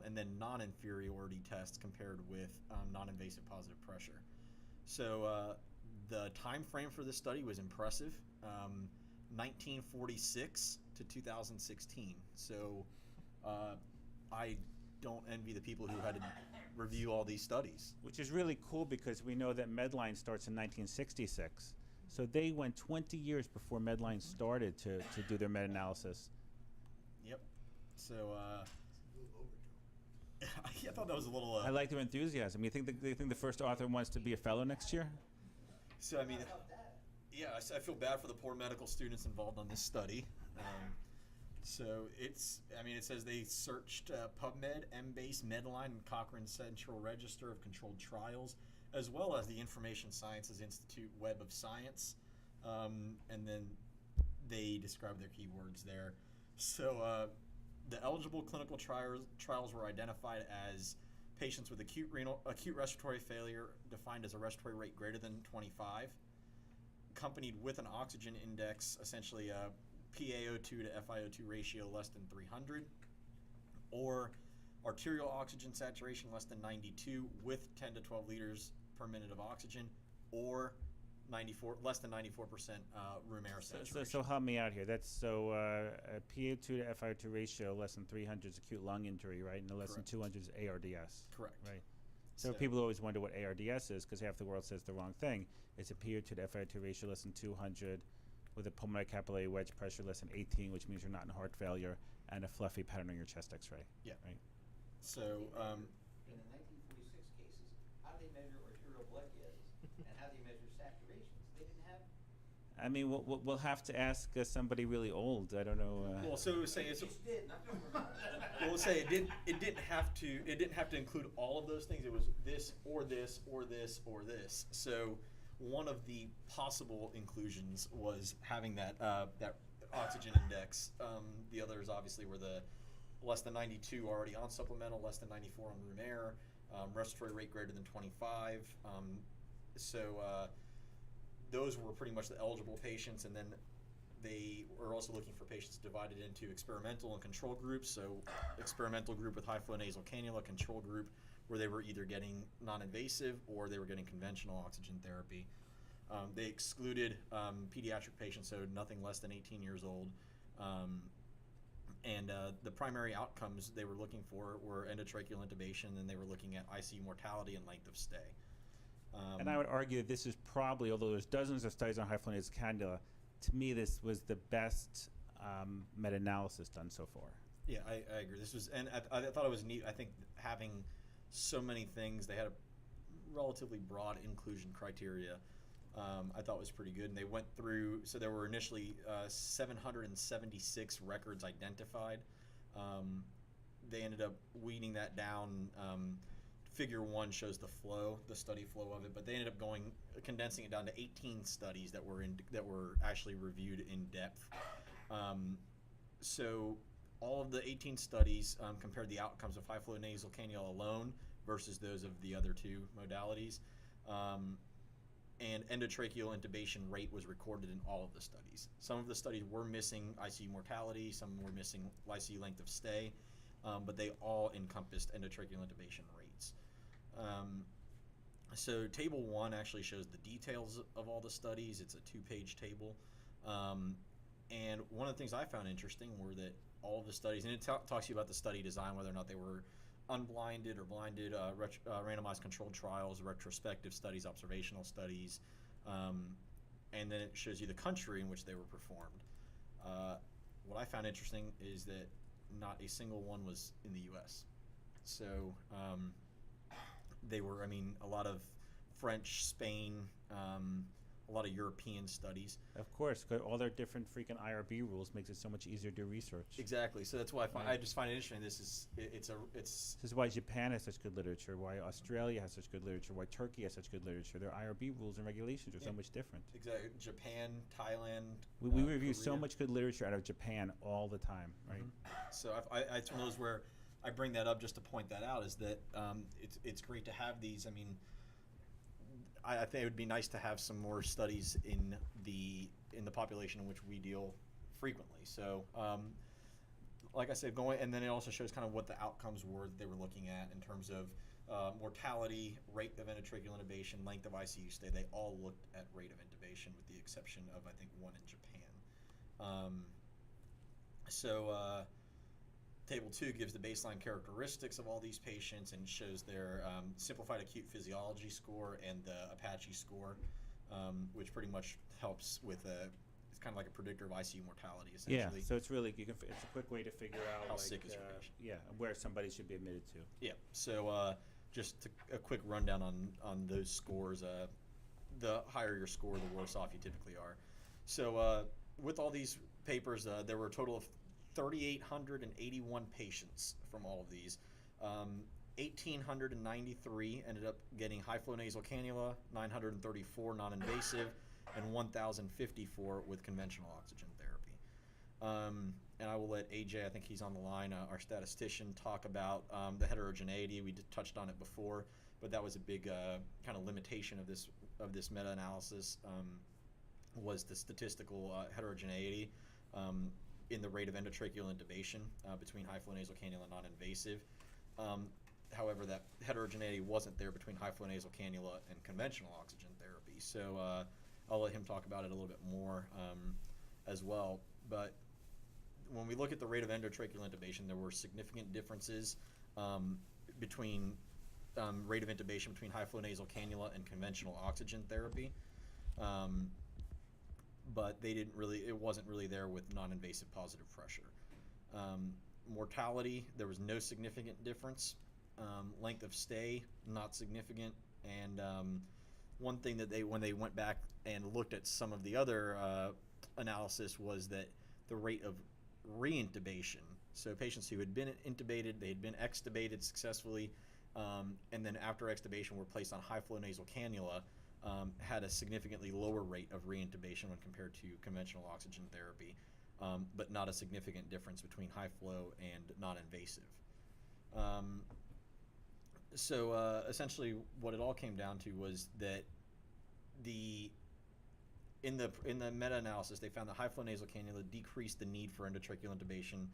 and then non-inferiority tests compared with non-invasive positive pressure. So the time frame for this study was impressive, 1946 to 2016. So I don't envy the people who had to review all these studies. Which is really cool because we know that Medline starts in 1966. So they went 20 years before Medline started to do their meta-analysis. So It's a little overkill. I thought that was a little. I like their enthusiasm. You think the first author wants to be a fellow next year? So I mean, yeah, I feel bad for the poor medical students involved on this study. So it's, I mean, it says they searched PubMed, Embase, Medline, and Cochrane Central Register of Controlled Trials, as well as the Information Sciences Institute Web of Science, and then they describe their keywords there. So the eligible clinical trials were identified as patients with acute respiratory failure, defined as a respiratory rate greater than 25, accompanied with an oxygen index, essentially a PaO2 to FiO2 ratio less than 300, or arterial oxygen saturation less than 92 with 10 to 12 liters per minute of oxygen, or less than 94% room air saturation. So help me out here. That's a PaO2 to FiO2 ratio less than 300 is acute lung injury, right? And the less Correct. than 200 is ARDS. Correct. Right. So people always wonder what ARDS is because half the world says the wrong thing. It's a PaO2 to FiO2 ratio less than 200 with a pulmonary capillary wedge pressure less than 18, which means you're not in heart failure, and a fluffy pattern on your chest X-ray. Yeah. Right. So In the 1946 cases, how do they measure arterial blood gases and how do you measure saturations? They didn't have. I mean, we'll have to ask somebody really old. I don't know. well, so say it's. Just did, not gonna Well, say it didn't have to include all of those things. It was this or this or this or this. So one of the possible inclusions was having that oxygen index. The others obviously were the less than 92 already on supplemental, less than 94 on room air, respiratory rate greater than 25. Those were pretty much the eligible patients, and then they were also looking for patients divided into experimental and control groups. So experimental group with high flow nasal cannula, control group where they were either getting non-invasive or they were getting conventional oxygen therapy. They excluded pediatric patients, so nothing less than 18 years old. And the primary outcomes they were looking for were endotracheal intubation, and they were looking at ICU mortality and length of stay. And I would argue that this is probably, although there's dozens of studies on high flow nasal cannula, to me this was the best meta-analysis done so far. Yeah, I agree. This was, and I thought it was neat. I think having so many things, they had a relatively broad inclusion criteria. I thought was pretty good, and they went through. So there were initially 776 records identified. They ended up weeding that down. Figure 1 shows the flow, the study flow of it, but they ended up condensing it down to 18 studies that were actually reviewed in depth. So all of the 18 studies compared the outcomes of high flow nasal cannula alone versus those of the other two modalities. And endotracheal intubation rate was recorded in all of the studies. Some of the studies were missing ICU mortality, some were missing ICU length of stay, but they all encompassed endotracheal intubation rates. So table 1 actually shows the details of all the studies. It's a 2-page table. And one of the things I found interesting were that all of the studies, and it talks to you about the study design, whether or not they were unblinded or blinded, randomized controlled trials, retrospective studies, observational studies, and then it shows you the country in which they were performed. What I found interesting is that not a single one was in the U.S. So they were, I mean, a lot of French, Spain, a lot of European studies. Of course, 'cause all their different freaking IRB rules makes it so much easier to do research. Exactly. So that's why Right. I just find it interesting. It's This is why Japan has such good literature, why Australia has such good literature, why Turkey has such good literature. Their IRB rules and regulations are so much different. exactly Japan, Thailand. We review so Korea. much good literature out of Japan all the time, right? So it's one of those where I bring that up just to point that out, is that it's great to have these. I mean, I think it would be nice to have some more studies in the population in which we deal frequently. So like I said, and then it also shows kind of what the outcomes were that they were looking at in terms of mortality, rate of endotracheal intubation, length of ICU stay. They all looked at rate of intubation with the exception of, I think, one in Japan. Table 2 gives the baseline characteristics of all these patients and shows their simplified acute physiology score and the Apache score, which pretty much helps with it's kind of like a predictor of ICU mortality, Yeah, essentially. so it's really, it's a quick way to figure out How like, sick is your patient. yeah, where somebody should be admitted to. Yeah. So just a quick rundown on those scores. The higher your score, the worse off you typically are. So with all these papers, there were a total of 3,881 patients from all of these. 1,893 ended up getting high flow nasal cannula, 934 non-invasive, and 1,054 with conventional oxygen therapy. And I will let AJ, I think he's on the line, our statistician, talk about the heterogeneity. We touched on it before, but that was a big kind of limitation of this meta-analysis, was the statistical heterogeneity in the rate of endotracheal intubation between high flow nasal cannula and non-invasive. However, that heterogeneity wasn't there between high flow nasal cannula and conventional oxygen therapy. So I'll let him talk about it a little bit more as well. But when we look at the rate of endotracheal intubation, there were significant differences between rate of intubation between high flow nasal cannula and conventional oxygen therapy. But it wasn't really there with non-invasive positive pressure. Mortality, there was no significant difference. Length of stay, not significant. And one thing that when they went back and looked at some of the other analysis was that the rate of reintubation, so patients who had been intubated, they had been extubated successfully, and then after extubation were placed on high flow nasal cannula, had a significantly lower rate of reintubation when compared to conventional oxygen therapy, but not a significant difference between high flow and non-invasive. So essentially what it all came down to was that in the meta-analysis, they found that high flow nasal cannula decreased the need for endotracheal intubation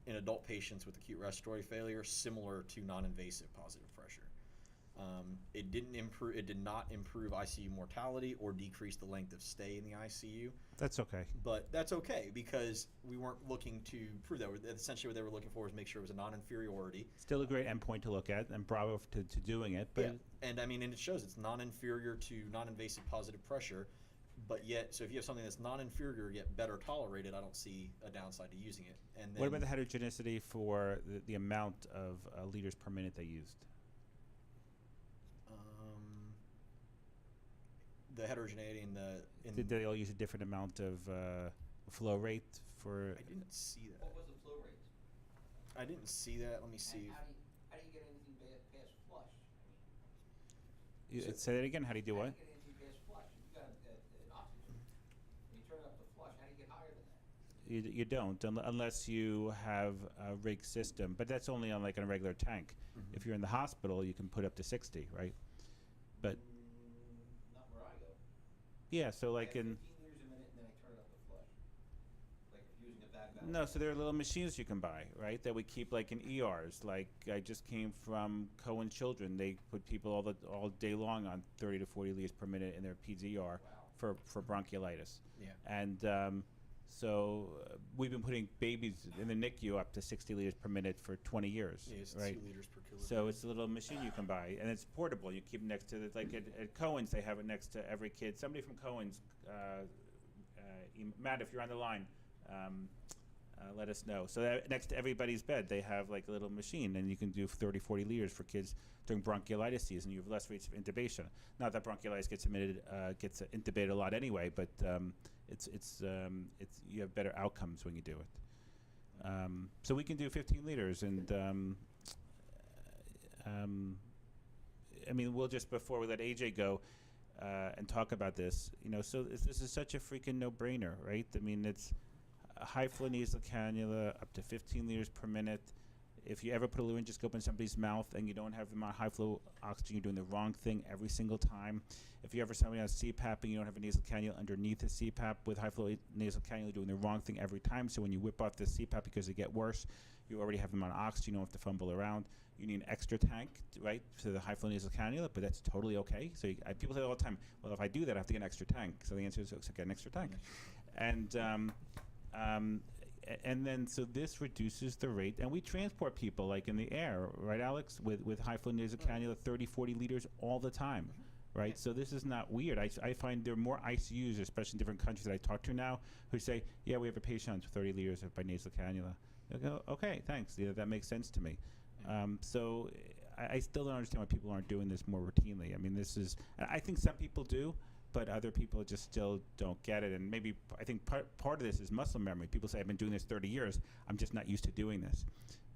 in adult patients with acute respiratory failure, similar to non-invasive positive pressure. It did not improve ICU mortality or decrease the length of stay in the ICU. That's okay. But that's okay because we weren't looking to prove that. Essentially what they were looking for was make sure it was a non-inferiority. Still a great endpoint to look at, and bravo to doing it. But yeah, and I mean, and it shows it's non-inferior to non-invasive positive pressure, but yet, so if you have something that's non-inferior yet better tolerated, I don't see a downside to using it. And then, what about the heterogeneity for the amount of liters per minute they used? The heterogeneity Did they all use a different amount of flow rate for? I didn't see that. What was the flow rate? I didn't see that. Let me see. And how do you get anything past flush? Say that again. How do you do How what? do you get anything past flush? You've got an oxygen. When you turn up the flush, how do you get higher than that? You don't unless you have a rig system, but that's only on like a regular tank. Mm-hmm. If you're in the hospital, you can put up to 60, right? But Not where I go. yeah, so like I have in 15 liters a minute, and then I turn it up to flush. Like if you're using a bag valve. no, so there are little machines you can buy, right? That we keep like in ERs. Like I just came from Cohen Children. They put people all day long on 30 to 40 liters per minute in their PDR for bronchiolitis. Yeah. And so we've been putting babies in the NICU up to 60 liters per minute for 20 years, Yeah, it's right? 2 liters per kilogram. So it's a little machine you can buy, and it's portable. You keep it next to it, like at Cohen's, they have it next to every kid. Somebody from Cohen's, Matt, if you're on the line, let us know. So that next to everybody's bed, they have like a little machine, and you can do 30, 40 liters for kids during bronchiolitis season. You have less rates of intubation. Not that bronchiolitis gets intubated a lot anyway, but it's you have better outcomes when you do it. So we can do 15 liters, and I mean, we'll just, before we let AJ go and talk about this, so this is such a freaking no-brainer, right? I mean, it's a high flow nasal cannula up to 15 liters per minute. If you ever put a laryngoscope in somebody's mouth and you don't have them on high flow oxygen, you're doing the wrong thing every single time. If you ever somebody on CPAP and you don't have a nasal cannula underneath the CPAP with high flow nasal cannula, you're doing the wrong thing every time. So when you whip off the CPAP because they get worse, you already have them on oxygen. You don't have to fumble around. You need an extra tank, right, for the high flow nasal cannula, but that's totally okay. So people say all the time, well, if I do that, I have to get an extra tank. So the answer is, get an extra tank. And then, so this reduces the rate, and we transport people like in the air, right, Alex, with high flow nasal cannula, 30, 40 liters all the time, right? So this is not weird. I find there are more ICUs, especially in different countries that I talk to now, who say, yeah, we have a patient on 30 liters by nasal cannula. I go, okay, thanks. Yeah, that makes sense to me. So I still don't understand why people aren't doing this more routinely. I mean, this is, I think some people do, but other people just still don't get it. And maybe, I think part of this is muscle memory. People say, I've been doing this 30 years. I'm just not used to doing this.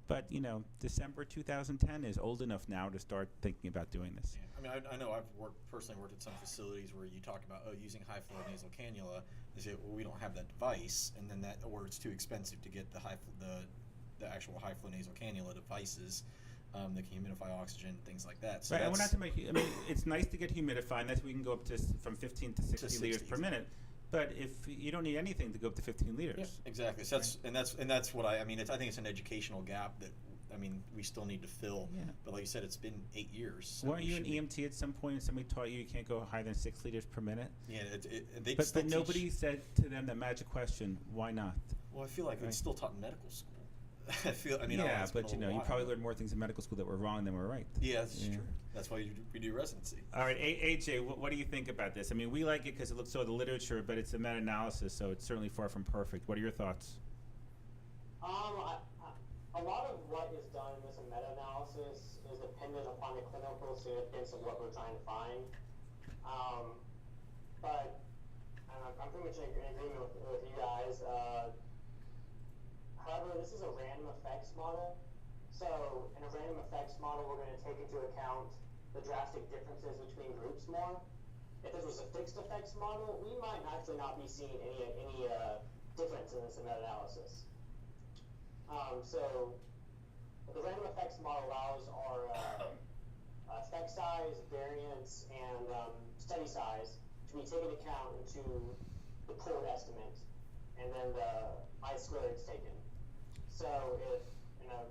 But, you know, December 2010 is old enough now to start thinking about doing this. Yeah. I mean, I know I've personally worked at some facilities where you talk about, using high flow nasal cannula. They say, well, we don't have that device, and then or it's too expensive to get the actual high flow nasal cannula devices that can humidify oxygen, things like that. So right, and we're not to make, I mean, it's nice to get humidified, and that's we can go up to from 15 to 60 liters per minute. But if you don't need anything to go up to 15 liters. Yeah, exactly. So that's what I mean. I think it's an educational gap that we still need to fill. Yeah. But like you said, it's been 8 years. So weren't you an EMT at some point and somebody taught you can't go higher than 6 liters per minute? Yeah, but nobody said to them the magic question, why not? Well, I feel like it's still taught in medical school. Yeah, but you probably learned more things in medical school that were wrong than were right. Yeah, that's true. That's why we do residency. All right, AJ, what do you think about this? I mean, we like it because it looks so the literature, but it's a meta-analysis, so it's certainly far from perfect. What are your thoughts? A lot of what is done in this meta-analysis is dependent upon the clinical significance of what we're trying to find. But I'm pretty much in agreement with you guys. However, this is a random effects model. So in a random effects model, we're going to take into account the drastic differences between groups more. If this was a fixed effects model, we might actually not be seeing any difference in this meta-analysis. So the random effects model allows our effect size, variance, and study size to be taken into account into the pooled estimate, and then the I-squared is taken. So if in a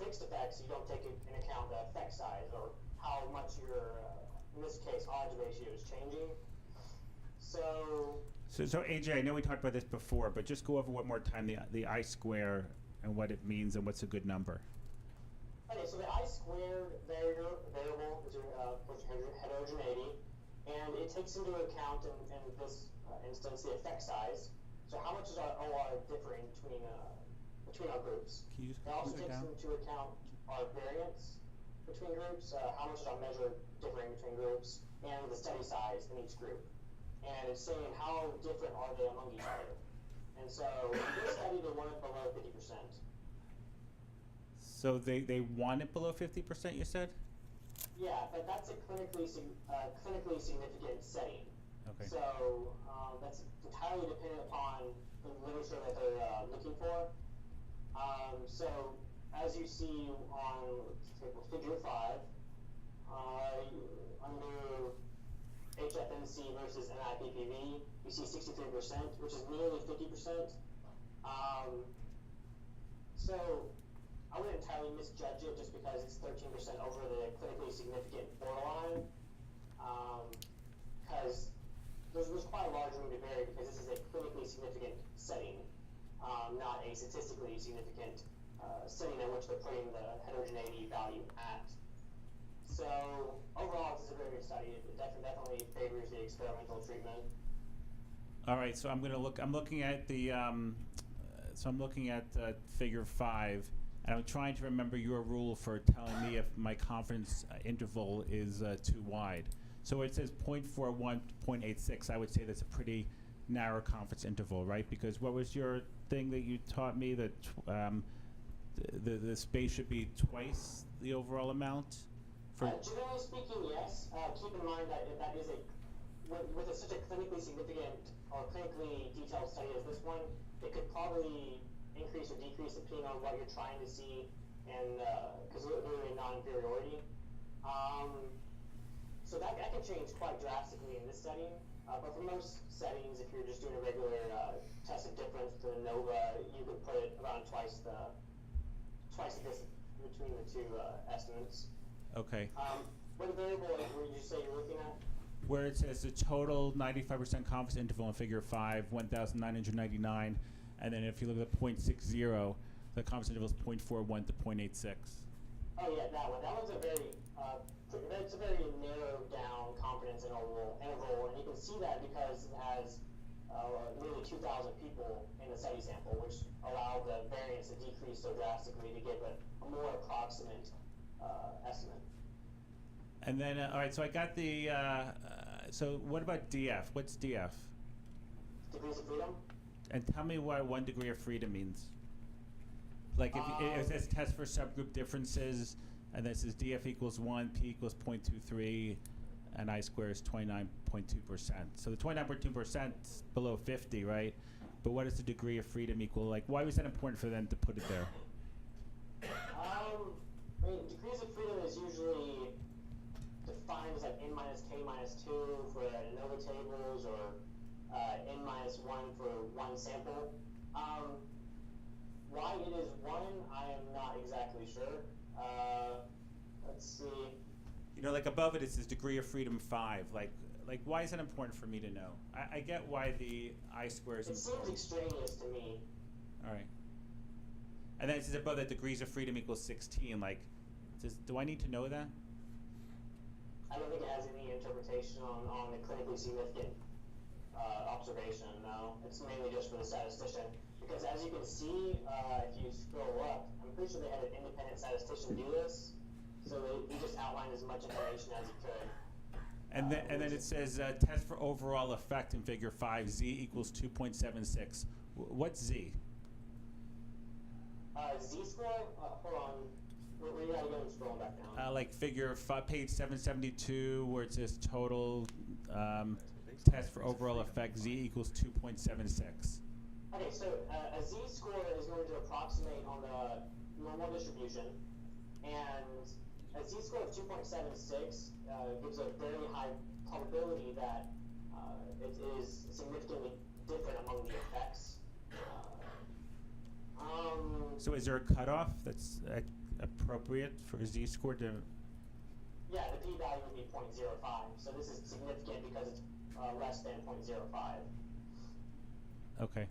fixed effects, you don't take into account the effect size or how much your, in this case, odds ratio is changing. So AJ, I know we talked about this before, but just go over one more time the I-square and what it means and what's a good number. Okay, so the I-squared variable is heterogeneity, and it takes into account in this instance the effect size. So how much is our OR differing between our groups? Can you just it also takes down? into account our variance between groups, how much is our measure differing between groups, and the study size in each group. And it's saying how different are they among each other. And so in this study, they want it below 50%. So they want it below 50%, you said? Yeah, but that's a clinically significant setting. Okay. So that's entirely dependent upon the literature that they're looking for. So as you see on figure 5, under HFNC versus NIPPV, you see 63%, which is nearly 50%. So I wouldn't entirely misjudge it just because it's 13% over the clinically significant borderline. Because there's quite a large room to vary because this is a clinically significant setting, not a statistically significant setting in which they're putting the heterogeneity value at. So overall, this is a very good study. It definitely favors the experimental treatment. All right, so I'm looking at the figure 5, and I'm trying to remember your rule for telling me if my confidence interval is too wide. So it says 0.41 to 0.86. I would say that's a pretty narrow confidence interval, right? Because what was your thing that you taught me that the space should be twice the overall amount? Generally speaking, yes. Keep in mind that that is with such a clinically significant or clinically detailed study as this one, it could probably increase or decrease depending on what you're trying to see, and because we're in non-inferiority. So that can change quite drastically in this setting. But for most settings, if you're just doing a regular test of difference to the ANOVA, you could put it around twice the distance between the two estimates. Okay. What variable would you say you're looking at? Where it says the total 95% confidence interval in figure 5, 1,999, and then if you look at the 0.60, the confidence interval is 0.41 to 0.86. Oh yeah, that one. That one's a very it's a very narrowed down confidence interval, and you can see that because it has nearly 2,000 people in the study sample, which allowed the variance to decrease so drastically to give a more approximate estimate. And then, all right, so I got the, so what about DF? What's DF? Degrees of freedom? And tell me what 1 degree of freedom means. Like if it says test for subgroup differences, and this is DF equals 1, P equals 0.23, and I square is 29.2%. So the 29.2% is below 50, right? But what does the degree of freedom equal? Like, why was that important for them to put it there? I mean, degrees of freedom is usually defined as like n minus k minus 2 for ANOVA tables, or n minus 1 for one sample. Why it is 1, I am not exactly sure. Let's see. You know, like above it says degree of freedom 5. Like why is that important for me to know? I get why the I square is important. It seems extraneous to me. All right. And then it says above that degrees of freedom equals 16. Like, do I need to know that? I don't think it has any interpretation on the clinically significant observation, no. It's mainly just for the statistician. Because as you can see, if you scroll up, I'm pretty sure they had an independent statistician do this. So he just outlined as much information as he could. And then it says test for overall effect in figure 5, Z equals 2.76. What's Z? Z-score? Hold on. We gotta go and scroll back down. Like figure 5, page 772, where it says total test for overall effect, Z equals 2.76. Okay, so a Z-score is going to approximate on the normal distribution, and a Z-score of 2.76 gives a very high probability that it is significantly different among the effects. So is there a cutoff that's appropriate for a Z-score to? Yeah, the p-value would be 0.05. So this is significant because it's less than 0.05. Okay.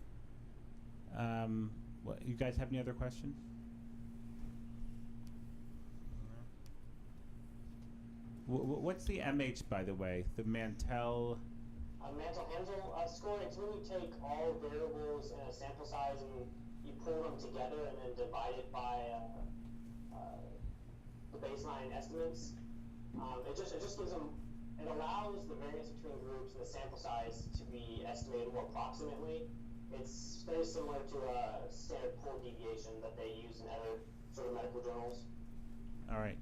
What, you guys have any other questions? What's the MH, by the way? The Mantel? Mantel-Hansel score, it's when you take all variables in a sample size and you pull them together and then divide it by the baseline estimates. It just gives them, it allows the variance between groups and the sample size to be estimated more approximately. It's very similar to a standard pool deviation that they use in other sort of medical journals. All right.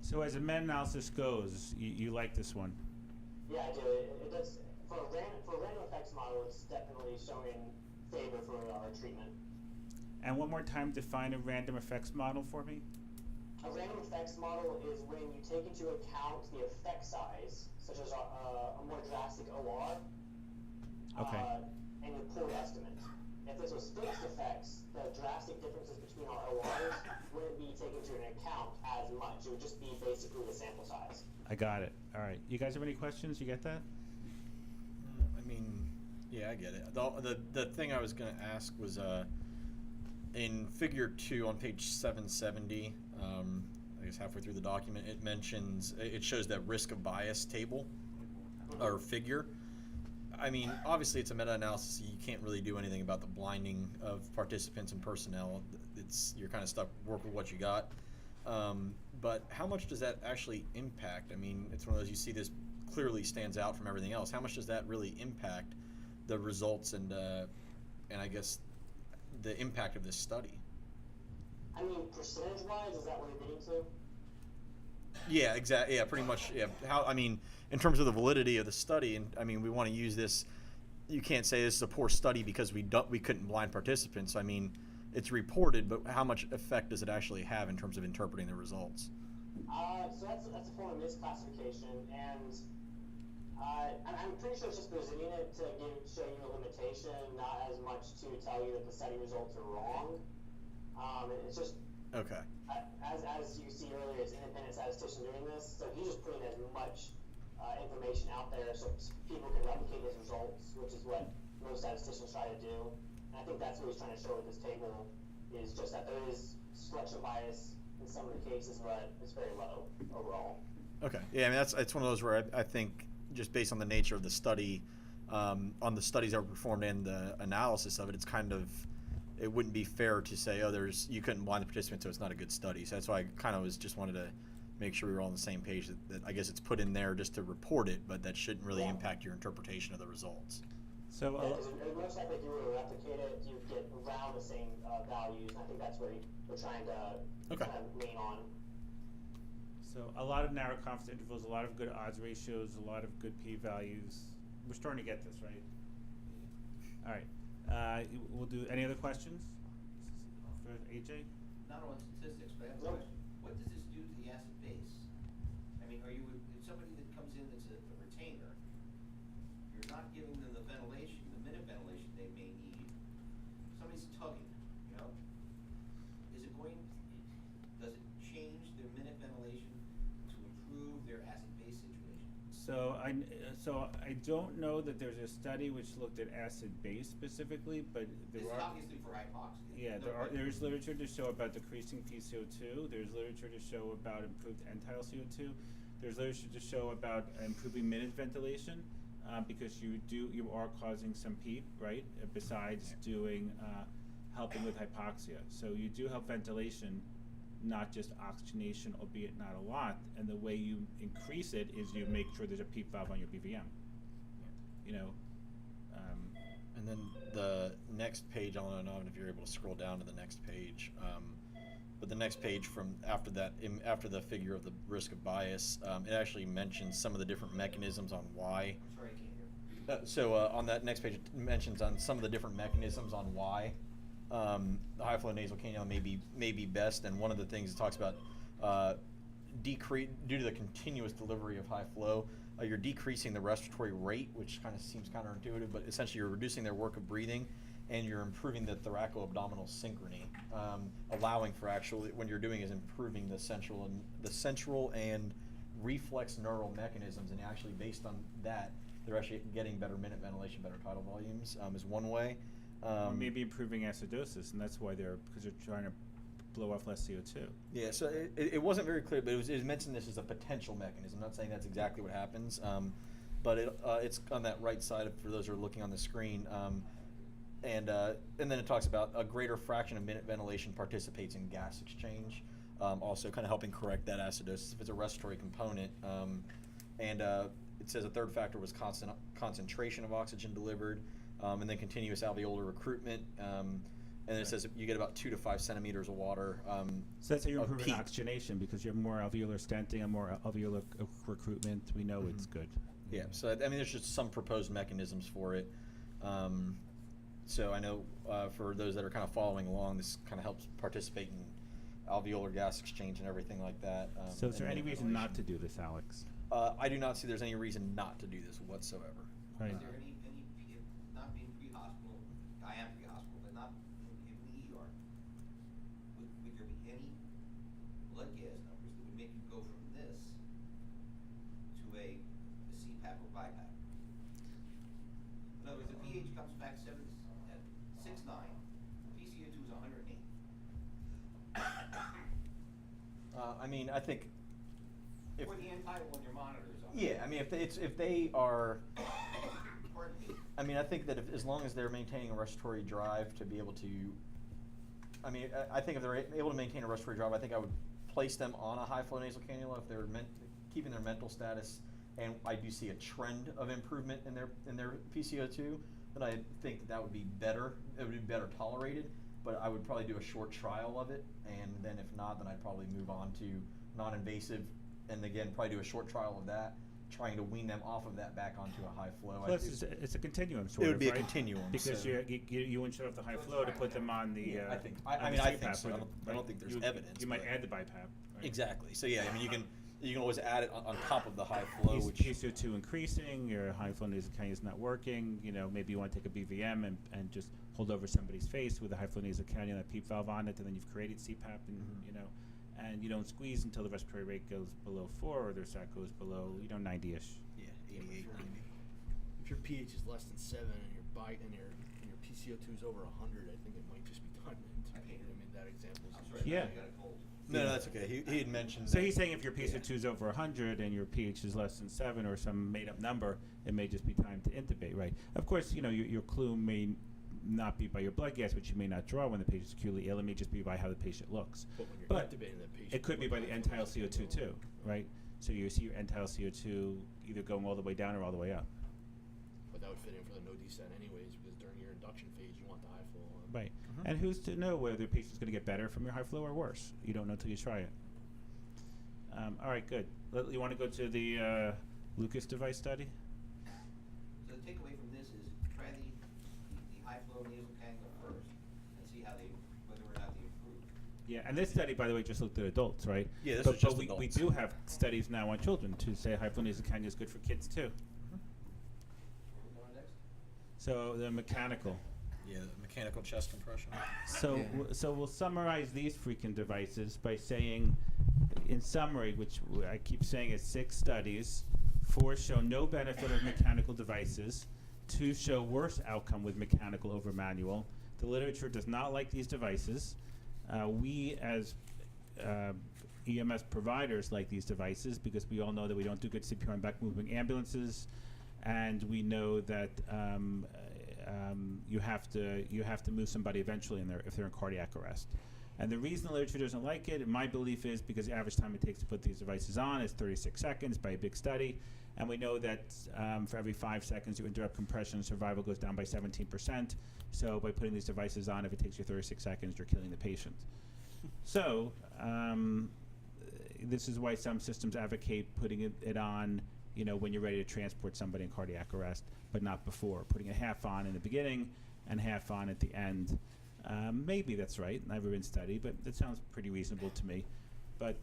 So as a meta-analysis goes, you like this one? Yeah, I do. It does. For a random effects model, it's definitely showing favor for our treatment. And one more time, define a random effects model for me. A random effects model is when you take into account the effect size, such as a more drastic OR, Okay. And your pooled estimate. If this was fixed effects, the drastic differences between our ORs wouldn't be taken into account as much. It would just be basically the sample size. I got it. All right. You guys have any questions? You get that? I mean, yeah, I get it. The thing I was going to ask was in figure 2 on page 770, I guess halfway through the document, it mentions, it shows that risk of bias table or figure. I mean, obviously it's a meta-analysis, so you can't really do anything about the blinding of participants and personnel. You're kind of stuck, work with what you got. But how much does that actually impact? I mean, it's one of those, you see this clearly stands out from everything else. How much does that really impact the results and I guess the impact of this study? I mean, percentage-wise, is that what you're getting to? Yeah, exactly. Yeah, pretty much. Yeah. I mean, in terms of the validity of the study, and I mean, we want to use this. You can't say this is a poor study because we couldn't blind participants. I mean, it's reported, but how much effect does it actually have in terms of interpreting the results? So that's a form of misclassification, and I'm pretty sure it's just presenting it to show you a limitation, not as much to tell you that the study results are wrong. It's just okay. As you see earlier, it's an independent statistician doing this, so he's just putting as much information out there so people can replicate his results, which is what most statisticians try to do. And I think that's what he's trying to show with this table, is just that there is selection bias in some of the cases, but it's very low overall. Okay. Yeah, I mean it's one of those where I think just based on the nature of the study, on the studies that were performed and the analysis of it, it's kind of, it wouldn't be fair to say, oh, you couldn't blind the participants, so it's not a good study. So that's why I kind of just wanted to make sure we were all on the same page. That I guess it's put in there just to report it, but that shouldn't really impact your interpretation of the results. So, Yeah, because it looks like if you were to replicate it, you get around the same values, and I think that's where we're trying to kind of lean on. so a lot of narrow confidence intervals, a lot of good odds ratios, a lot of good p-values. We're starting to get this, right? All right. We'll do any other questions for AJ? Not on statistics, but I have a question. What does this do to the acid base? I mean, if somebody that comes in that's a retainer, you're not giving them the ventilation, the minute ventilation they may need. Somebody's tugging, does it change their minute ventilation to improve their acid base situation? So I don't know that there's a study which looked at acid base specifically, but This is obviously for hypoxia. Yeah, there's literature to show about decreasing PCO2. There's literature to show about improved end-tidal CO2. There's literature to show about improving minute ventilation, because you are causing some PEEP, right? Besides helping with hypoxia. So you do help ventilation, not just oxygenation, albeit not a lot. And the way you increase it is you make sure there's a PEEP valve on your BVM. And then the next page, I don't know if you're able to scroll down to the next page, but the next page from after that, after the figure of the risk of bias, it actually mentions some of the different mechanisms on why. I'm sorry, I can't hear. So on that next page, it mentions on some of the different mechanisms on why the high flow nasal cannula may be best, and one of the things it talks about due to the continuous delivery of high flow. You're decreasing the respiratory rate, which kind of seems counterintuitive, but essentially you're reducing their work of breathing, and you're improving the thoracoabdominal synchrony, allowing for actually, when you're doing is improving the central and reflex neural mechanisms, and actually based on that, they're actually getting better minute ventilation, better tidal volumes is one way. Or maybe improving acidosis, and that's why because they're trying to blow off less CO2. Yeah, so it wasn't very clear, but it was mentioned this as a potential mechanism. I'm not saying that's exactly what happens, but it's on that right side for those who are looking on the screen. And then it talks about a greater fraction of minute ventilation participates in gas exchange, also kind of helping correct that acidosis if it's a respiratory component. And it says a third factor was constant concentration of oxygen delivered, and then continuous alveolar recruitment. And it says you get about 2 to 5 centimeters of water. So that's how you're improving PEEP. oxygenation, because you have more alveolar stenting and more alveolar recruitment. We know it's good. Yeah, so I mean, there's just some proposed mechanisms for it. So I know for those that are kind of following along, this kind of helps participate in alveolar gas exchange and everything like that. So is there and any reason not to do this, Alex? I do not see there's any reason not to do this whatsoever. Right. Is there any not being pre-hospital, I am pre-hospital, but not in the ER, would there be any blood gas numbers that would make you go from this to a CPAP or BiPAP? In other words, the pH comes back at 6.9, PCO2 is 108. I mean, I think if Or the end-tidal on your monitors. yeah, I mean, if they are. Pardon me. I mean, I think that as long as they're maintaining a respiratory drive to be able to, I mean, I think if they're able to maintain a respiratory drive, I think I would place them on a high flow nasal cannula if they're keeping their mental status, and I do see a trend of improvement in their PCO2, then I think that would be better. It would be better tolerated, but I would probably do a short trial of it, and then if not, then I'd probably move on to non-invasive, and again, probably do a short trial of that, trying to wean them off of that back onto a high flow. Plus, it's a continuum, sort It of, would be a right? continuum, Because so- you wouldn't shut off the high flow to put them on the. Yeah, I think. on I the mean, I CPAP, think so. or I don't think there's evidence. You might but- add the BiPAP. Right? Exactly. So yeah, I mean, you can always add it on top of the high flow, which PCO2 increasing, your high flow nasal cannula is not working. Maybe you want to take a BVM and just hold over somebody's face with a high flow nasal cannula, that PEEP valve on it, and then you've created CPAP, and and you don't squeeze until the respiratory rate goes below 4 or their SAT goes below 90-ish. yeah, 88, 90. If your pH is less than 7 and your PCO2 is over 100, I think it might just be time intubated. I mean, that example is Yeah. No, that's okay. He had mentioned. So that- he's saying if your PCO2 is over 100 and your pH is less than 7 or some made-up number, it may just be time to intubate, right? Of course, your clue may not be by your blood gas, which you may not draw when the patient's acutely ill. It may just be by how the patient looks. But when you're But intubating that patient, it could be by the end-tidal CO2 too, right? So you see your end-tidal CO2 either going all the way down or all the way up. But that would fit in for the no descent anyways, because during your induction phase, you want the high flow on. Right. And who's to know whether the patient's going to get better from your high flow or worse? You don't know until you try it. All right, good. You want to go to the Lucas device study? So the takeaway from this is try the high flow nasal cannula first and see how whether or not they improve. Yeah, and this study, by the way, just looked at adults, right? Yeah, this but, is just but we adults. do have studies now on children to say high flow nasal cannula is good for kids too. So the mechanical. Yeah, the mechanical chest compression. So, so we'll summarize these freaking devices by saying, in summary, which I keep saying is 6 studies, 4 show no benefit of mechanical devices, 2 show worse outcome with mechanical over manual. The literature does not like these devices. We as EMS providers like these devices because we all know that we don't do good CPR in back moving ambulances, and we know that you have to move somebody eventually if they're in cardiac arrest. And the reason the literature doesn't like it, in my belief, is because the average time it takes to put these devices on is 36 seconds by a big study. And we know that for every 5 seconds you interrupt compression, survival goes down by 17%. So by putting these devices on, if it takes you 36 seconds, you're killing the patient. So this is why some systems advocate putting it on, when you're ready to transport somebody in cardiac arrest, but not before. Putting a half on in the beginning and half on at the end. Maybe that's right. Never been studied, but that sounds pretty reasonable to me. But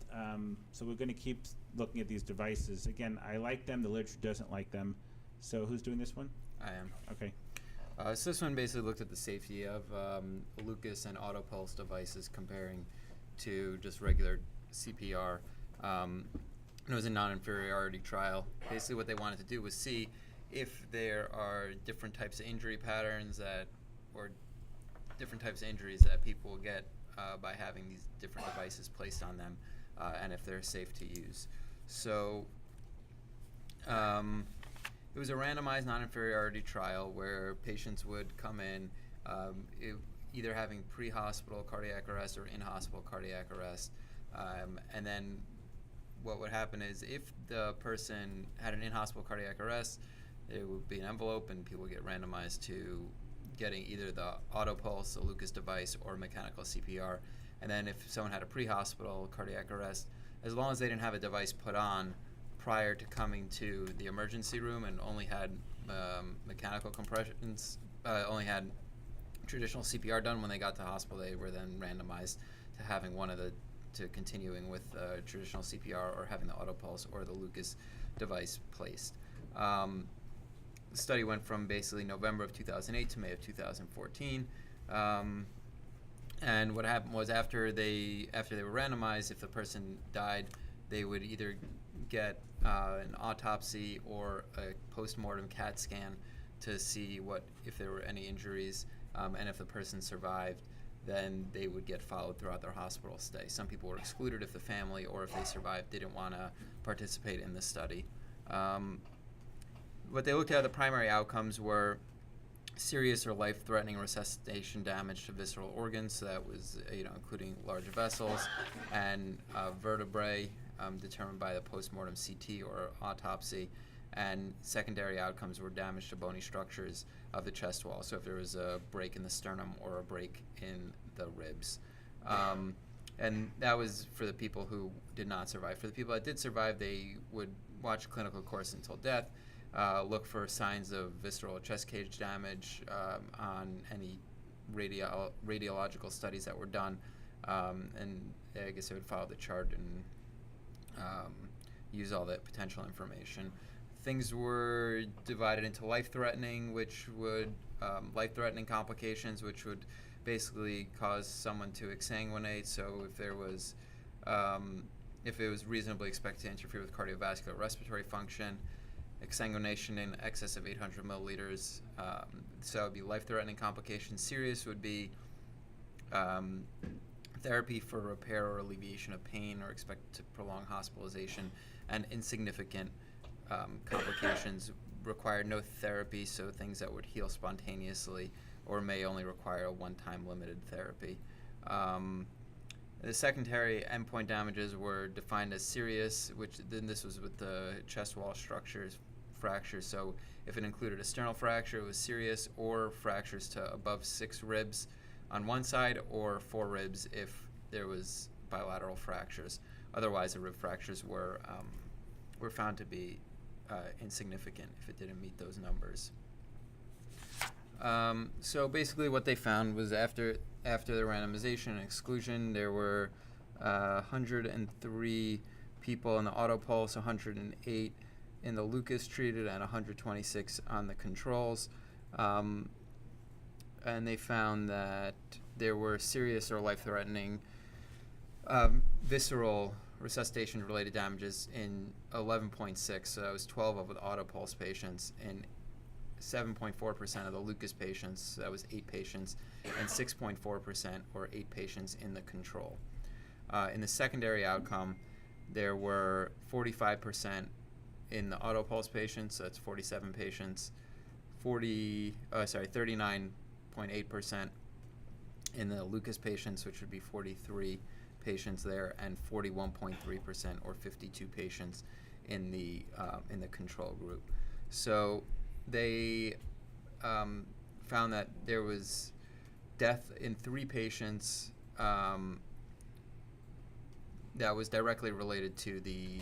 so we're going to keep looking at these devices. Again, I like them. The literature doesn't like them. So who's doing this one? I am. Okay. So this one basically looked at the safety of Lucas and Autopulse devices comparing to just regular CPR. It was a non-inferiority trial. Basically what they wanted to do was see if there are different types of injury patterns or different types of injuries that people will get by having these different devices placed on them, and if they're safe to use. So it was a randomized non-inferiority trial where patients would come in either having pre-hospital cardiac arrest or in-hospital cardiac arrest, and then what would happen is if the person had an in-hospital cardiac arrest, there would be an envelope and people would get randomized to getting either the Autopulse, the Lucas device, or mechanical CPR. And then if someone had a pre-hospital cardiac arrest, as long as they didn't have a device put on prior to coming to the emergency room and only had mechanical compressions, only had traditional CPR done when they got to hospital, they were then randomized to having to continuing with traditional CPR or having the Autopulse or the Lucas device placed. The study went from basically November of 2008 to May of 2014. And what happened was after they were randomized, if the person died, they would either get an autopsy or a post-mortem CAT scan to see if there were any injuries, and if the person survived, then they would get followed throughout their hospital stay. Some people were excluded if the family or if they survived didn't want to participate in the study. What they looked at, the primary outcomes were serious or life-threatening resuscitation damage to visceral organs, so that was including large vessels and vertebrae determined by the postmortem CT or autopsy, and secondary outcomes were damage to bony structures of the chest wall, so if there was a break in the sternum or a break in the ribs. And that was for the people who did not survive. For the people that did survive, they would watch a clinical course until death, look for signs of visceral chest cage damage on any radiological studies that were done, and I guess they would follow the chart and use all that potential information. Things were divided into life-threatening, life-threatening complications, which would basically cause someone to exsanguinate. So if it was reasonably expected to interfere with cardiovascular respiratory function, exsanguination in excess of 800 milliliters. So it would be life-threatening complications. Serious would be therapy for repair or alleviation of pain or expected to prolong hospitalization, and insignificant complications require no therapy, so things that would heal spontaneously or may only require a one-time limited therapy. The secondary endpoint damages were defined as serious, which then this was with the chest wall structures fractures. So if it included a sternal fracture, it was serious, or fractures to above 6 ribs on one side, or 4 ribs if there was bilateral fractures. Otherwise, the rib fractures were found to be insignificant if it didn't meet those numbers. So basically what they found was after the randomization and exclusion, there were 103 people in the autopulse, 108 in the Lucas treated, and 126 on the controls. And they found that there were serious or life-threatening visceral resuscitation-related damages in 11.6, so that was 12 of the autopulse patients, and 7.4% of the Lucas patients, so that was 8 patients, and 6.4%, or 8 patients, in the control. In the secondary outcome, there were 45% in the autopulse patients, so that's 47 patients, 39.8% in the Lucas patients, which would be 43 patients there, and 41.3%, or 52 patients, in the control group. So they found that there was death in 3 patients that was directly related to the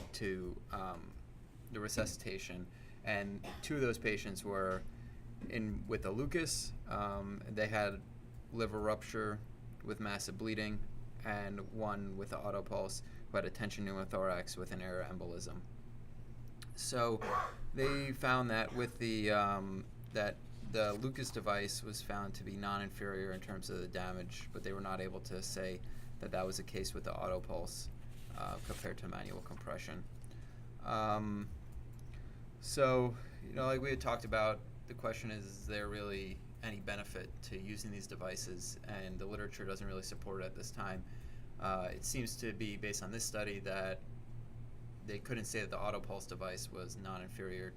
resuscitation, and 2 of those patients were with the Lucas. They had liver rupture with massive bleeding, and 1 with the autopulse who had a tension pneumothorax with an air embolism. So they found that with that the Lucas device was found to be non-inferior in terms of the damage, but they were not able to say that that was the case with the autopulse compared to manual compression. So, like we had talked about, the question is there really any benefit to using these devices? And the literature doesn't really support it at this time. It seems to be, based on this study, that they couldn't say that the autopulse device was non-inferior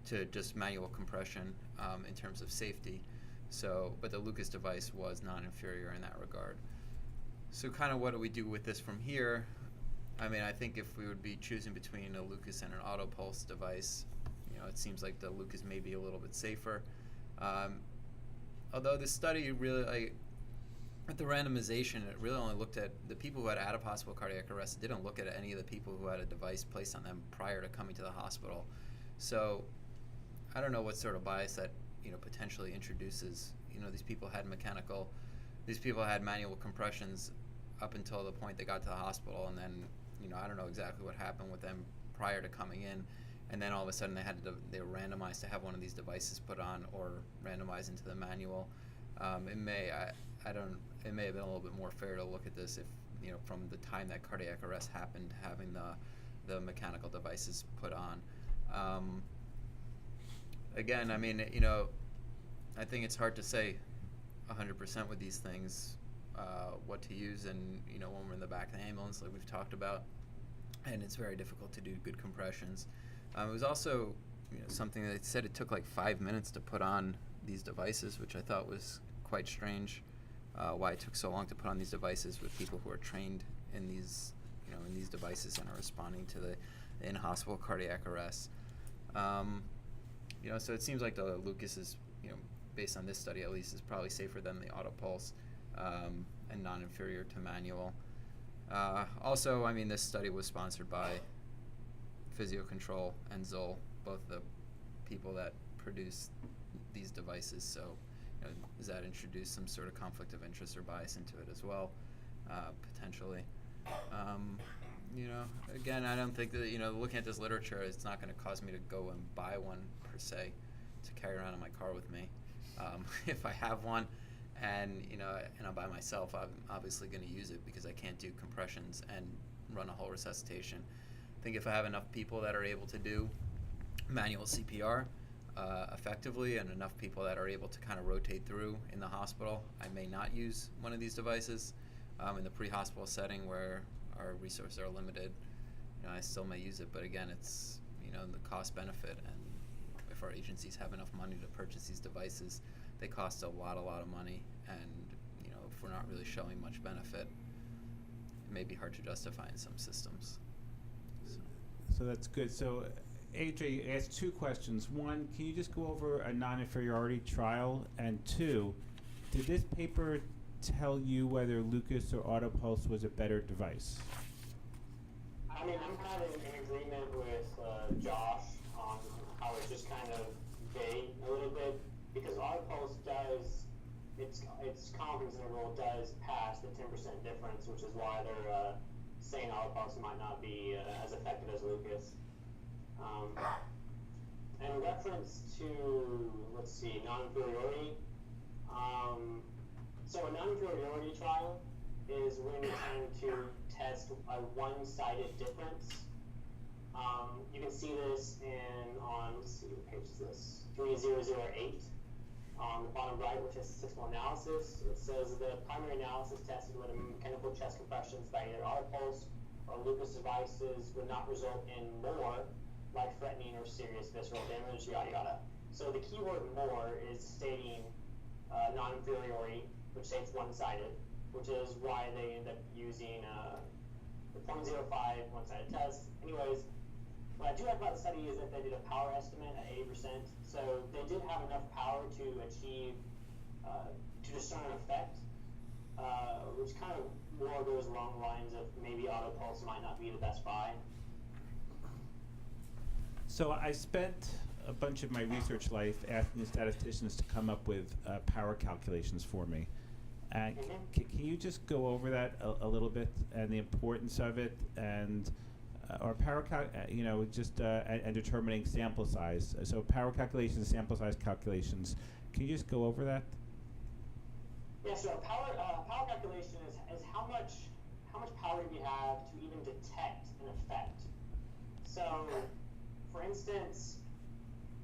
to just manual compression in terms of safety. So, but the Lucas device was non-inferior in that regard. So kind of what do we do with this from here? I mean, I think if we would be choosing between a Lucas and an autopulse device, it seems like the Lucas may be a little bit safer. Although the study really, at the randomization, it really only looked at the people who had out-of-hospital cardiac arrest. It didn't look at any of the people who had a device placed on them prior to coming to the hospital. So I don't know what sort of bias that potentially introduces. These people had manual compressions up until the point they got to the hospital, and then I don't know exactly what happened with them prior to coming in, and then all of a sudden they were randomized to have one of these devices put on or randomized into the manual. It may have been a little bit more fair to look at this if from the time that cardiac arrest happened, having the mechanical devices put on. Again, I mean, I think it's hard to say 100% with these things what to use, and when we're in the back of the ambulance, like we've talked about, and it's very difficult to do good compressions. It was also something that they said it took like 5 minutes to put on these devices, which I thought was quite strange. Why it took so long to put on these devices with people who are trained in these devices and are responding to the in-hospital cardiac arrest. So it seems like the Lucas is, based on this study at least, is probably safer than the autopulse and non-inferior to manual. Also, I mean, this study was sponsored by Physio-Control and Zoll, both the people that produce these devices. So, does that introduce some sort of conflict of interest or bias into it as well? Potentially. Again, I don't think that, looking at this literature, it's not going to cause me to go and buy one per se to carry around in my car with me. If I have one and I'm by myself, I'm obviously going to use it because I can't do compressions and run a whole resuscitation. I think if I have enough people that are able to do manual CPR effectively and enough people that are able to kind of rotate through in the hospital, I may not use one of these devices. In the pre-hospital setting where our resources are limited, I still may use it, but again, it's, the cost benefit, and if our agencies have enough money to purchase these devices, they cost a lot of money, and, if we're not really showing much benefit, it may be hard to justify in some systems. So that's good. So, AJ, you asked two questions. One, can you just go over a non-inferiority trial? And two, did this paper tell you whether Lucas or Autopulse was a better device? I mean, I'm kind of in agreement with Josh on how it's just kind of vague a little bit, because Autopulse does, its confidence interval does pass the 10% difference, which is why they're saying Autopulse might not be as effective as Lucas. In reference to, let's see, non-inferiority, so a non-inferiority trial is when you're trying to test a one-sided difference. You can see this on, let's see, what page is this? 3008 on the bottom right, which is statistical analysis. It says the primary analysis tested whether mechanical chest compressions by either Autopulse or Lucas devices would not result in more life-threatening or serious visceral damage, yada yada. So the keyword "more" is stating non-inferiority, which states one-sided, which is why they end up using the 0.05 one-sided test. Anyways, what I do like about the study is that they did a power estimate at 80%, so they did have enough power to achieve, to discern an effect, which kind of more goes along the lines of maybe Autopulse might not be the best buy. So I spent a bunch of my research life asking the statisticians to come up with power calculations for me. Can you just go over that a little bit and the importance of it, and or power and determining sample size? So power calculations, sample size calculations. Can you just go over that? Yeah, so power calculation is how much power do you have to even detect an effect. So, for instance,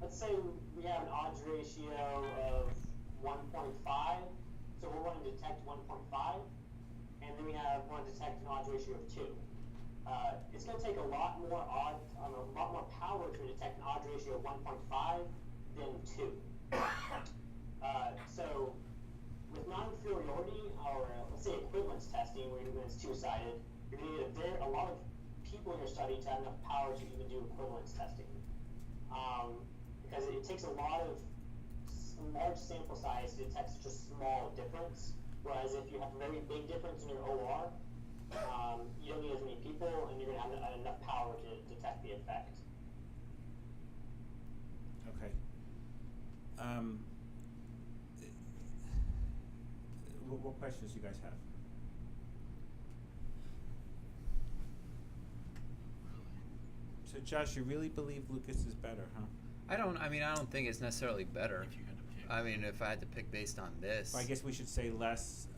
let's say we have an odds ratio of 1.5, so we're wanting to detect 1.5, and then we want to detect an odds ratio of 2. It's going to take a lot more power to detect an odds ratio of 1.5 than 2. So with non-inferiority, or let's say equivalence testing, when it's two-sided, you're going to need a lot of people in your study to have enough power to even do equivalence testing. Because it takes a lot of large sample size to detect such a small difference, whereas if you have a very big difference in your OR, you don't need as many people, and you're going to have enough power to detect the effect. Okay. What questions do you guys have? So Josh, you really believe Lucas is better, huh? I don't think it's necessarily better. If you had to pick. I mean, if I had to pick based on this, Well, I guess we should say less.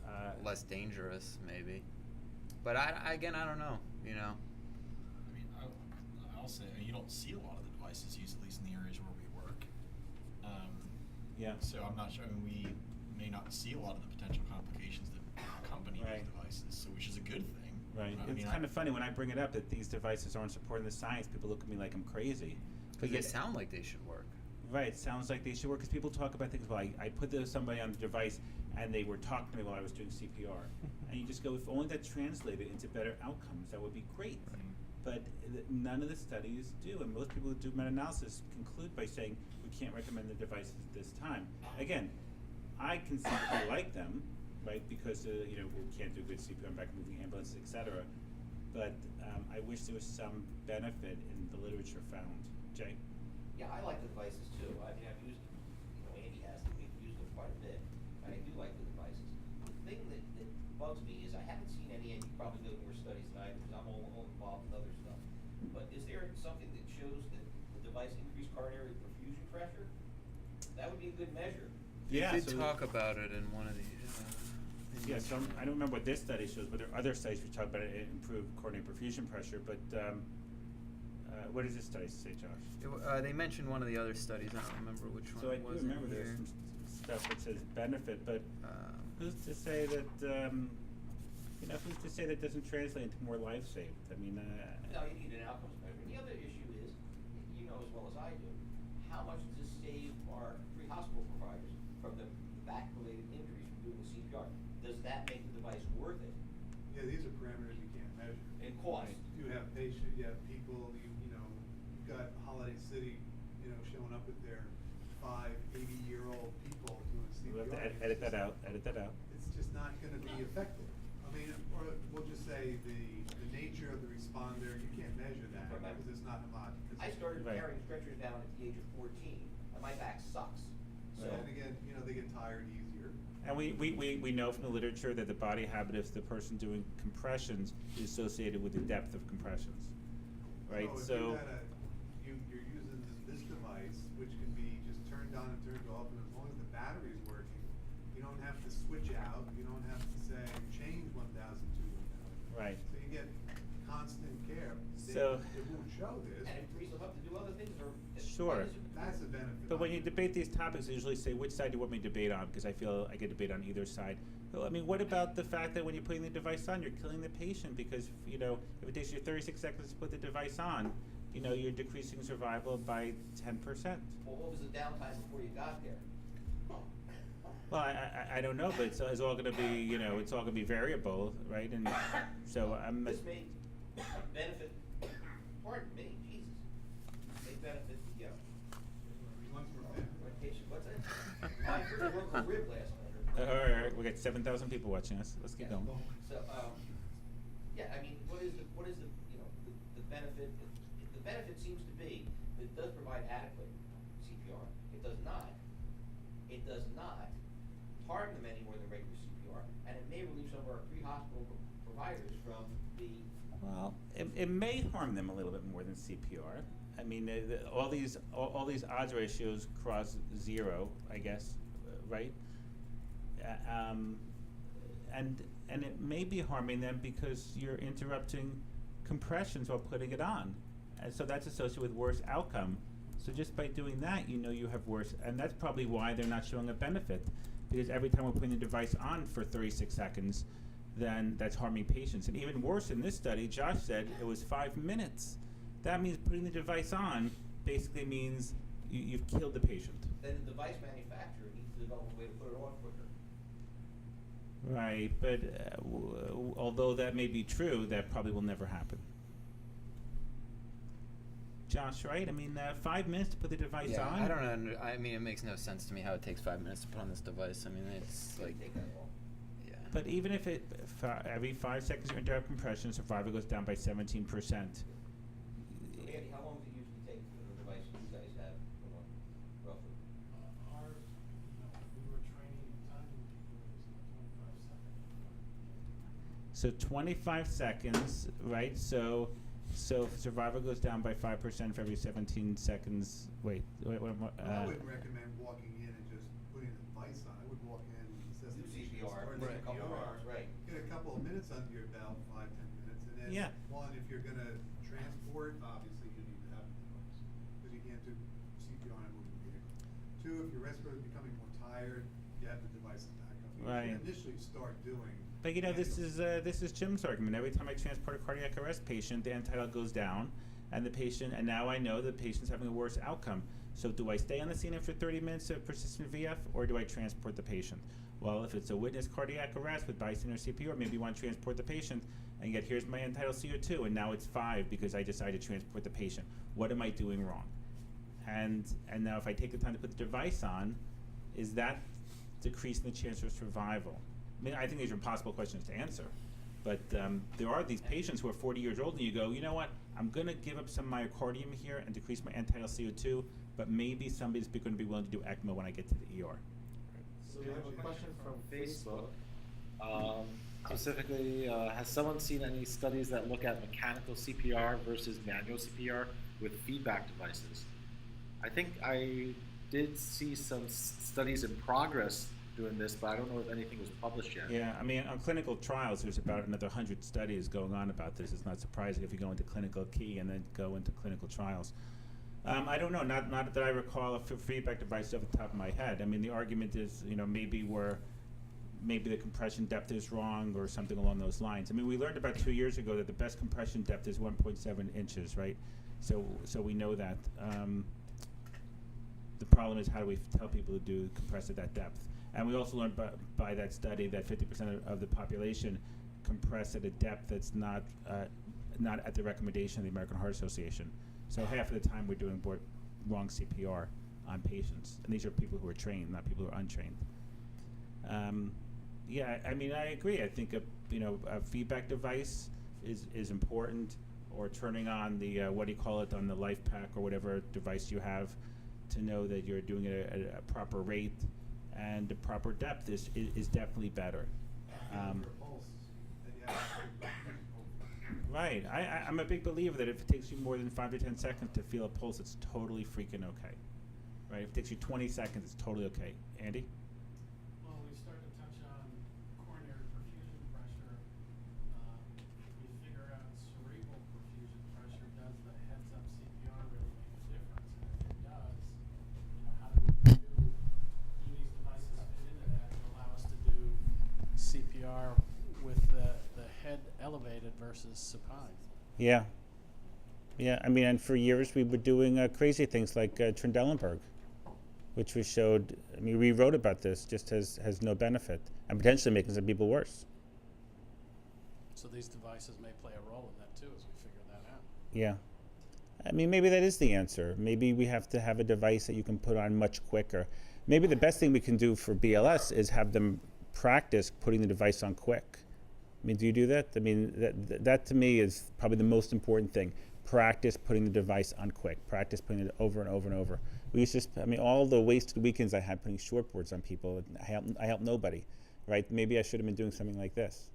less dangerous maybe. But I don't know. I mean, I'll say you don't see a lot of the devices used, at least in the areas where we work. Yeah. So I'm not sure. I mean, we may not see a lot of the potential complications that accompany Right. these devices, so which is a good thing. Right. I It's mean, kind of funny when I bring it up that these devices aren't supporting the science. People look at me like I'm crazy. Because they sound like they should work. Right. It sounds like they should work because people talk about things. Well, I put somebody on the device and they were talking to me while I was doing CPR, and you just go, if only that translated into better outcomes, that would be great. But none of the studies do, and most people who do meta-analysis conclude by saying we can't recommend the devices at this time. Again, I can see that they like them, right? Because we can't do good CPR back moving ambulances, etc. But I wish there was some benefit in the literature found. Jay? Yeah, I like the devices too. I mean, I've used them. Andy has them. We've used them quite a bit. And I do like the devices. The thing that bugs me is I haven't seen any, and you probably know more studies than I do because I'm all involved with other stuff. But is there something that shows that the device increased coronary perfusion pressure? That would be a good measure. Yeah. We did talk about it in one of these. Yeah, so I don't remember what this study shows, but there are other studies which talk about it improved coronary perfusion pressure. But what does this study say, Josh? They mentioned one of the other studies. I don't remember which one So I it do was. remember in there's here. some stuff that says benefit, but who's to say that, who's to say that doesn't translate into more lives saved? I mean, No, you need an outcomes measure. The other issue is, you know as well as I do, how much does this save our pre-hospital providers from the back-related injuries from doing the CPR? Does that make the device worth it? Yeah, these are parameters you can't measure. In cost? You have people, you've got Holiday City, showing up with their 80-year-old people doing we'll CPR. have to edit that out, It's just not gonna be effective. I mean, or we'll just say the nature of the responder, you can't measure that Right. because it's not homogeneous. I started Right. carrying stretchers down at the age of 14, and my back sucks. So, And again, they get tired easier. And we know from the literature that the body habit of the person doing compressions is associated with the depth of compressions, right? So if you're using this device, which can be just turned on and turned off, and as long as the battery's working, you don't have to switch out, you don't have to say change 1,000 to 1,000. Right. So you get constant care. So- It won't show this. and it frees them up to do other things, or. Sure. That's a benefit. But when you debate these topics, I usually say, which side do you want me to debate on? Because I feel I get debate on either side. Well, I mean, what about the fact that when you're putting the device on, you're killing the patient? Because, if it takes you 36 seconds to put the device on, you're decreasing survival by 10%. Well, what was the downtime before you got there? Well, I don't know, but it's all going to be, it's all going to be variable, right? And so I'm. This may benefit, pardon me, Jesus, may benefit the, Once we're finished. patient, what's that? My first broke a rib last night. All right, we got 7,000 people watching us. Let's keep going. So, yeah, I mean, what is the benefit? The benefit seems to be that it does provide adequate CPR. It does not harm them any more than regular CPR, and it may relieve some of our pre-hospital providers from the. Well, it may harm them a little bit more than CPR. I mean, all these odds ratios cross zero, I guess, right? And it may be harming them because you're interrupting compressions while putting it on, and so that's associated with worse outcome. So just by doing that, you have worse, and that's probably why they're not showing a benefit, because every time we're putting the device on for 36 seconds, then that's harming patients. And even worse in this study, Josh said it was 5 minutes. That means putting the device on basically means you've killed the patient. Then the device manufacturer needs to develop a way to put it on quicker. Right, but although that may be true, that probably will never happen. Josh, right? I mean, 5 minutes to put the device on? I don't know. I mean, it makes no sense to me how it takes 5 minutes to put on this device. I mean, it's like, Take that long. yeah. But even if every 5 seconds you interrupt compression, survival goes down by 17%. So Andy, how long does it usually take for the device you guys have put on, roughly? We were training and timing people, it was 25 seconds. So 25 seconds, right? So survival goes down by 5% for every 17 seconds. Wait. I wouldn't recommend walking in and just putting the device on. I would walk in, assess Do the patient, CPR, start do a couple CPR, rounds, right. get a couple of minutes under your belt, 5-10 minutes, and then Yeah. one, if you're gonna transport, obviously you need to have the device, because you can't do CPR on a moving vehicle. Two, if your respirator is becoming more tired, you have the device to back up. You Right. should initially start doing. But this manual. is Jim's argument. Every time I transport a cardiac arrest patient, the end-tidal goes down, and now I know the patient's having a worse outcome. So do I stay on the scene after 30 minutes of persistent VF, or do I transport the patient? Well, if it's a witness cardiac arrest with bystander CPR, maybe you want to transport the patient, and yet here's my end-tidal CO2, and now it's 5 because I decided to transport the patient. What am I doing wrong? And now if I take the time to put the device on, is that decreasing the chance of survival? I mean, I think these are impossible questions to answer, but there are these patients who are 40 years old, and you go, you know what? I'm going to give up some myocardium here and decrease my end-tidal CO2, but maybe somebody's going to be willing to do ECMO when I get to the ER. So we have a question from Facebook. Specifically, has someone seen any studies that look at mechanical CPR versus manual CPR with feedback devices? I think I did see some studies in progress doing this, but I don't know if anything was published yet. Yeah, I mean, on clinical trials, there's about another 100 studies going on about this. It's not surprising if you go into clinical key and then go into clinical trials. I don't know, not that I recall a feedback device off the top of my head. I mean, the argument is, maybe the compression depth is wrong or something along those lines. I mean, we learned about 2 years ago that the best compression depth is 1.7 inches, right? So we know that. The problem is, how do we tell people to compress at that depth? And we also learned by that study that 50% of the population compress at a depth that's not at the recommendation of the American Heart Association. So half of the time we're doing wrong CPR on patients, and these are people who are trained, not people who are untrained. Yeah, I mean, I agree. I think a feedback device is important, or turning on the what do you call it, on the life pack or whatever device you have, to know that you're doing it at a proper rate, and the proper depth is definitely better. Right. I'm a big believer that if it takes you more than 5 to 10 seconds to feel a pulse, it's totally freaking okay. Right? If it takes you 20 seconds, it's totally okay. Andy? Well, we started to touch on coronary perfusion pressure. We figure out cerebral perfusion pressure. Does the heads-up CPR really make a difference? And if it does, how do these devices fit into that to allow us to do CPR with the head elevated versus supine? Yeah. Yeah, I mean, and for years we were doing crazy things like Trendelenburg, which we showed, I mean, we wrote about this, just has no benefit and potentially making some people worse. So these devices may play a role in that too, as we figure that out. Yeah. I mean, maybe that is the answer. Maybe we have to have a device that you can put on much quicker. Maybe the best thing we can do for BLS is have them practice putting the device on quick. I mean, do you do that? I mean, that to me is probably the most important thing. Practice putting the device on quick. Practice putting it over and over and over. We used to, I mean, all the wasted weekends I had putting shortboards on people, I helped nobody, right? Maybe I should have been doing something like this.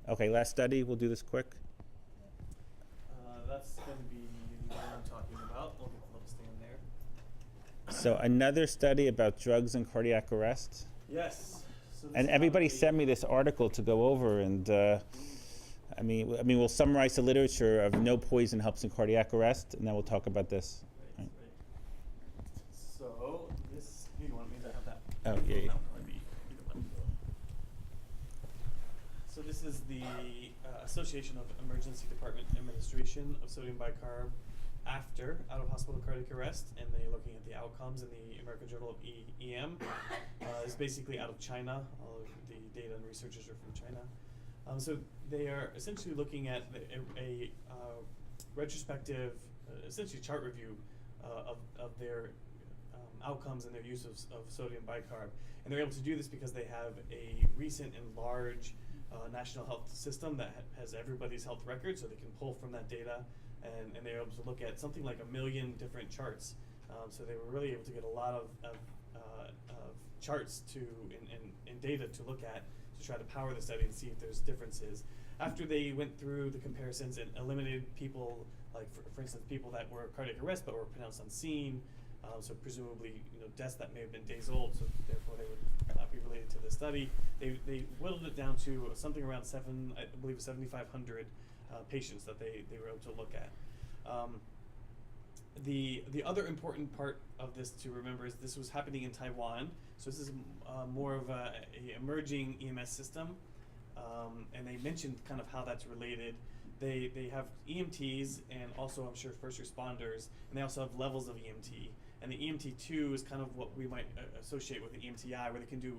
Okay, last study, we'll do this quick. That's going to be the one I'm talking about. We'll get the little stand there. So another study about drugs and cardiac arrest. Yes. So And everybody sent me this article to go over, and I mean, we'll summarize the literature of no poison helps in cardiac arrest, and then we'll talk about this. Right. So this, you want me to have that? Oh, yeah. No, let me either one. So this is the Association of Emergency Department Administration of Sodium Bicarb after out-of-hospital cardiac arrest, and they're looking at the outcomes in the American Journal of EM. It's basically out of China. All of the data and researchers are from China. So they are essentially looking at a retrospective, essentially chart review of their outcomes and their use of sodium bicarb. And they're able to do this because they have a recent and large national health system that has everybody's health record, so they can pull from that data, and they're able to look at something like 1 million different charts. So they were really able to get a lot of charts and data to look at to try to power the study and see if there's differences. After they went through the comparisons and eliminated people, like for instance, people that were cardiac arrest but were pronounced unseen, so presumably deaths that may have been days old, so therefore they would not be related to the study. They whittled it down to something around I believe 7,500 patients that they were able to look at. The other important part of this to remember is this was happening in Taiwan, so this is more of a emerging EMS system, and they mentioned kind of how that's related. They have EMTs and also, I'm sure, first responders, and they also have levels of EMT. And the EMT2 is kind of what we might associate with the EMTI, where they can do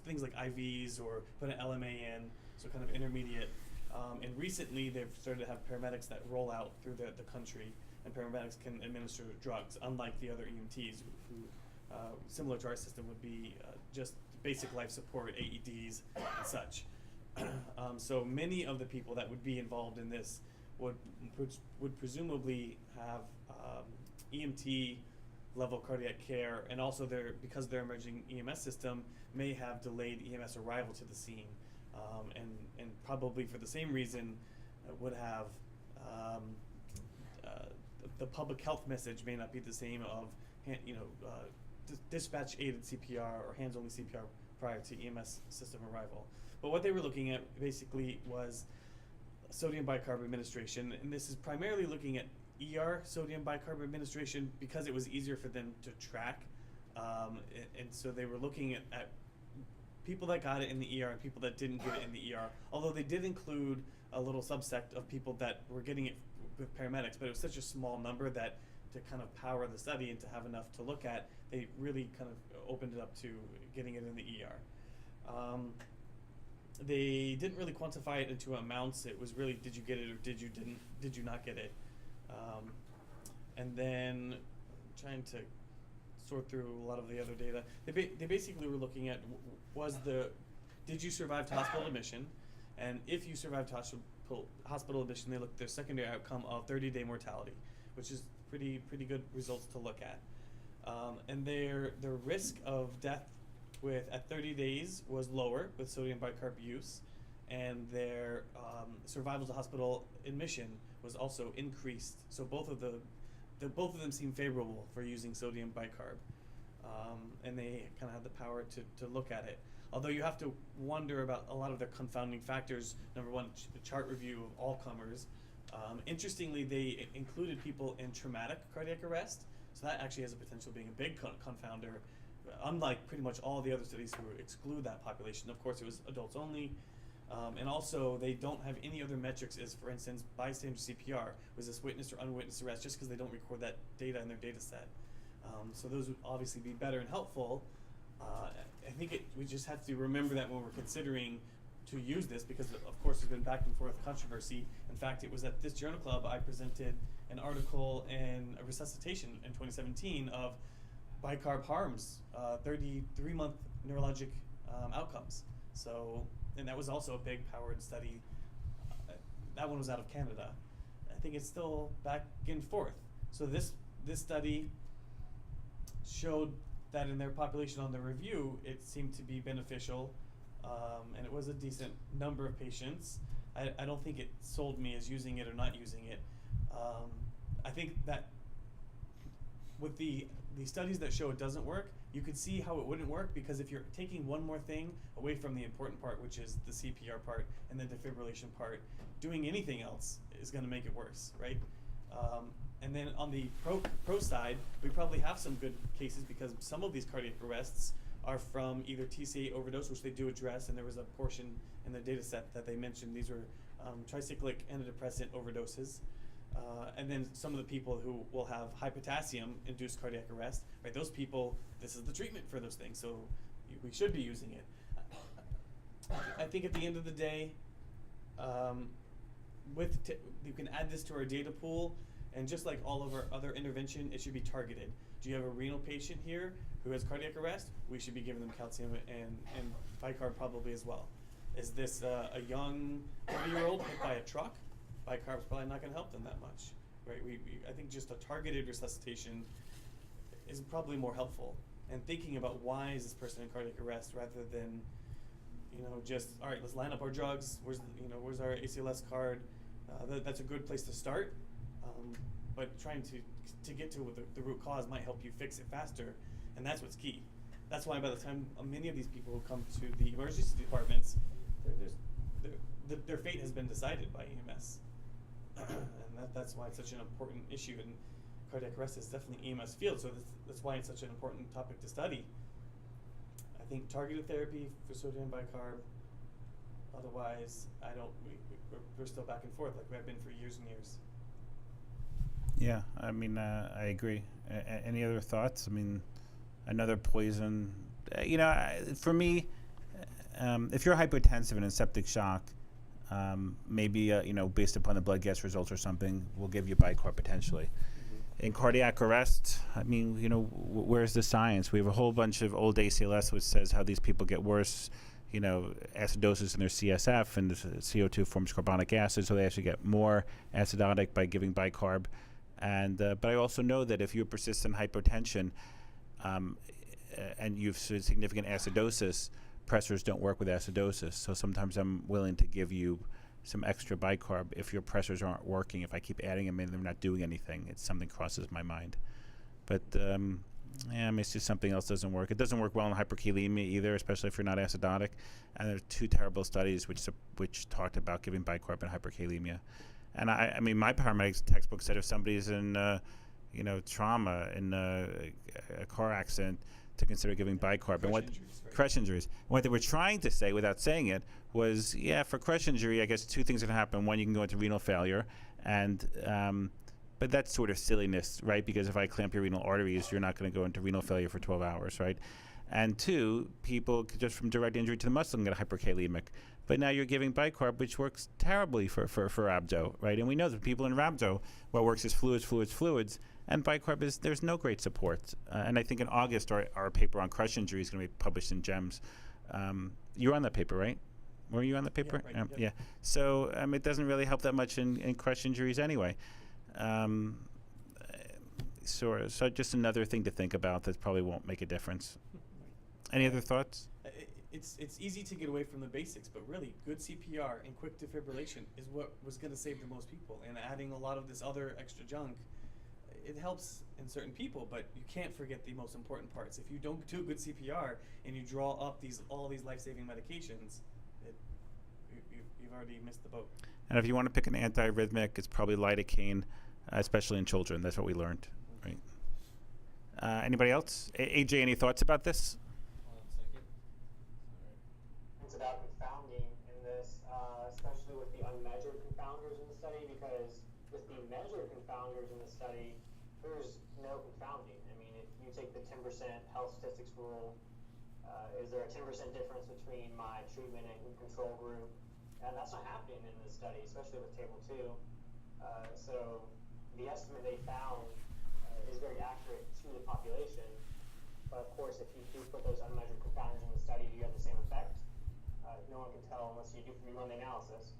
things like IVs or put an LMA in, so kind of intermediate. And recently, they've started to have paramedics that roll out through the country, and paramedics can administer drugs, unlike the other EMTs, who similar to our system, would be just basic life support, AEDs, and such. So many of the people that would be involved in this would presumably have EMT level cardiac care, and also because their emerging EMS system may have delayed EMS arrival to the scene, and probably for the same reason would have the public health message may not be the same of dispatch-aided CPR or hands-only CPR prior to EMS system arrival. But what they were looking at basically was sodium bicarb administration, and this is primarily looking at ER sodium bicarb administration because it was easier for them to track. And so they were looking at people that got it in the ER and people that didn't get it in the ER, although they did include a little subsect of people that were getting it with paramedics, but it was such a small number that to kind of power the study and to have enough to look at, they really kind of opened it up to getting it in the ER. They didn't really quantify it into amounts. It was really, did you get it or did you not get it? And then trying to sort through a lot of the other data. They basically were looking at did you survive to hospital admission? And if you survived hospital admission, they looked at their secondary outcome of 30-day mortality, which is pretty good results to look at. And their risk of death at 30 days was lower with sodium bicarb use, and their survival to hospital admission was also increased. So both of them seem favorable for using sodium bicarb, and they kind of had the power to look at it. Although you have to wonder about a lot of their confounding factors. Number one, the chart review of all comers. Interestingly, they included people in traumatic cardiac arrest, so that actually has a potential being a big confounder, unlike pretty much all the other studies who exclude that population. Of course, it was adults only. And also, they don't have any other metrics as, for instance, bystander CPR. Was this witnessed or unwitnessed arrest, just because they don't record that data in their data set. So those would obviously be better and helpful. I think we just have to remember that when we're considering to use this, because of course there's been back and forth controversy. In fact, it was at this journal club I presented an article in a resuscitation in 2017 of bicarb harms, 33-month neurologic outcomes. So, and that was also a big powered study. That one was out of Canada. I think it's still back and forth. So this study showed that in their population on the review, it seemed to be beneficial, and it was a decent number of patients. I don't think it sold me as using it or not using it. I think that with the studies that show it doesn't work, you could see how it wouldn't work, because if you're taking one more thing away from the important part, which is the CPR part and the defibrillation part, doing anything else is going to make it worse, right? And then on the pro side, we probably have some good cases, because some of these cardiac arrests are from either TCA overdose, which they do address, and there was a portion in the data set that they mentioned. These were tricyclic antidepressant overdoses. And then some of the people who will have high potassium induced cardiac arrest, right? Those people, this is the treatment for those things, so we should be using it. I think at the end of the day, you can add this to our data pool, and just like all of our other intervention, it should be targeted. Do you have a renal patient here who has cardiac arrest? We should be giving them calcium and bicarb probably as well. Is this a young 30-year-old hit by a truck? Bicarb's probably not going to help them that much, right? I think just a targeted resuscitation is probably more helpful. And thinking about why is this person in cardiac arrest, rather than, just, all right, let's line up our drugs. Where's our ACLS card? That's a good place to start. But trying to get to the root cause might help you fix it faster, and that's what's key. That's why by the time many of these people who come to the emergency departments, their fate has been decided by EMS. And that's why it's such an important issue, and cardiac arrest is definitely EMS field, so that's why it's such an important topic to study. I think targeted therapy for sodium bicarb, otherwise we're still back and forth like we have been for years and years. Yeah, I mean, I agree. Any other thoughts? I mean, another poison, for me, if you're hypotensive and in septic shock, maybe, based upon the blood gas results or something, we'll give you bicarb potentially. Mm-hmm. In cardiac arrest, I mean, where's the science? We have a whole bunch of old ACLS which says how these people get worse, acidosis in their CSF, and the CO2 forms carbonic acid, so they actually get more acidotic by giving bicarb. And but I also know that if you have persistent hypotension and you've significant acidosis, pressors don't work with acidosis. So sometimes I'm willing to give you some extra bicarb if your pressors aren't working. If I keep adding them in, they're not doing anything. It's something crosses my mind. But Yeah, maybe it's just something else doesn't work. It doesn't work well in hyperkalemia either, especially if you're not acidotic. And there are 2 terrible studies which talked about giving bicarb in hyperkalemia. And I mean, my paramedics textbook said if somebody's in, trauma in a car accident, to consider giving bicarb. And what crush injuries. What they were trying to say, without saying it, was for crush injury, I guess 2 things can happen. One, you can go into renal failure, and but that's sort of silliness, right? Because if I clamp your renal arteries, you're not going to go into renal failure for 12 hours, right? And 2, people just from direct injury to the muscle can get hyperkalemic. But now you're giving bicarb, which works terribly for rhabdo, right? And we know that people in rhabdo, what works is fluids, and bicarb there's no great support. And I think in August, our paper on crush injury is going to be published in JEMS. You're on that paper, right? Were you on the paper? Yeah, right, Yeah. yep. So it doesn't really help that much in crush injuries anyway. So just another thing to think about that probably won't make a difference. Any other thoughts? It's easy to get away from the basics, but really, good CPR and quick defibrillation is what was going to save the most people. And adding a lot of this other extra junk, it helps in certain people, but you can't forget the most important parts. If you don't do good CPR and you draw up all these life-saving medications, you've already missed the boat. And if you want to pick an antiarrhythmic, it's probably lidocaine, especially in children. That's what we learned, right? Anybody else? AJ, any thoughts about this? It's about confounding in this, especially with the unmeasured confounders in the study, because with the measured confounders in the study, there's no confounding. I mean, if you take the 10% health statistics rule, is there a 10% difference between my treatment and control group? And that's not happening in this study, especially with table 2. So the estimate they found is very accurate to the population. But of course, if you do put those unmeasured confounders in the study, do you have the same effect? No one can tell unless you run the analysis.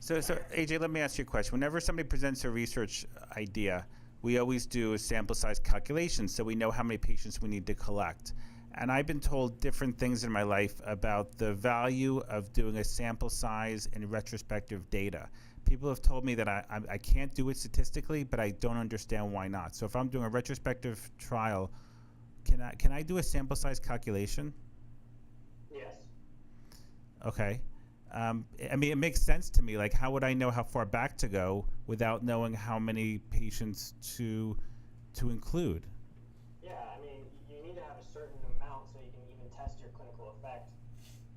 So AJ, let me ask you a question. Whenever somebody presents a research idea, we always do a sample size calculation so we know how many patients we need to collect. And I've been told different things in my life about the value of doing a sample size in retrospective data. People have told me that I can't do it statistically, but I don't understand why not. So if I'm doing a retrospective trial, can I do a sample size calculation? Yes. Okay. I mean, it makes sense to me. Like, how would I know how far back to go without knowing how many patients to include? Yeah, I mean, you need to have a certain amount so you can even test your clinical effect.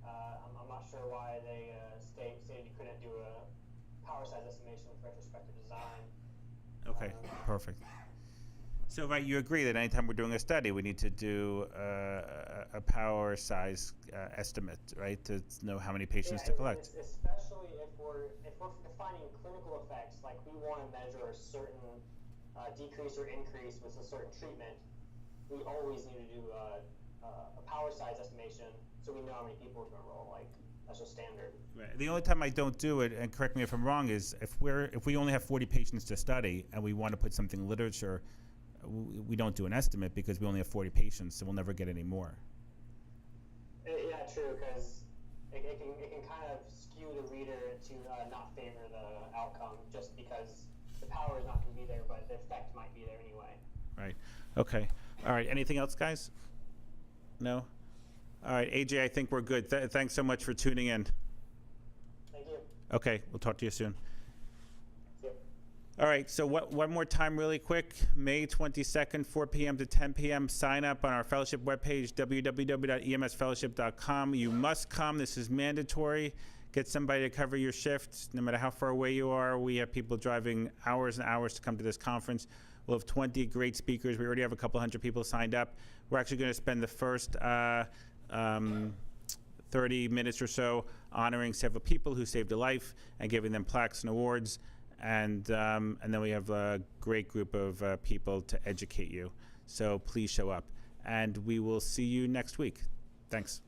I'm not sure why they stated you couldn't do a power size estimation with retrospective design. Okay, perfect. So, right, you agree that anytime we're doing a study, we need to do a power size estimate, right, to know how many patients to collect. Especially if we're defining clinical effects, like we want to measure a certain decrease or increase with a certain treatment, we always need to do a power size estimation so we know how many people are going to roll. Like, that's just standard. Right. The only time I don't do it, and correct me if I'm wrong, is if we only have 40 patients to study and we want to put something in literature, we don't do an estimate because we only have 40 patients, so we'll never get any more. Yeah, true, because it can kind of skew the reader to not favor the outcome just because the power is not going to be there, but the effect might be there anyway. Right. Okay. All right. Anything else, guys? No? All right. AJ, I think we're good. Thanks so much for tuning in. Thank you. Okay. We'll talk to you soon. Yep. All right. So one more time really quick. May 22nd, 4 p.m. to 10 p.m. Sign up on our fellowship webpage, www.emsfellowship.com. You must come. This is mandatory. Get somebody to cover your shift, no matter how far away you are. We have people driving hours and hours to come to this conference. We'll have 20 great speakers. We already have a couple hundred people signed up. We're actually going to spend the first 30 minutes or so honoring several people who saved a life and giving them plaques and awards. And then we have a great group of people to educate you. So please show up. And we will see you next week. Thanks.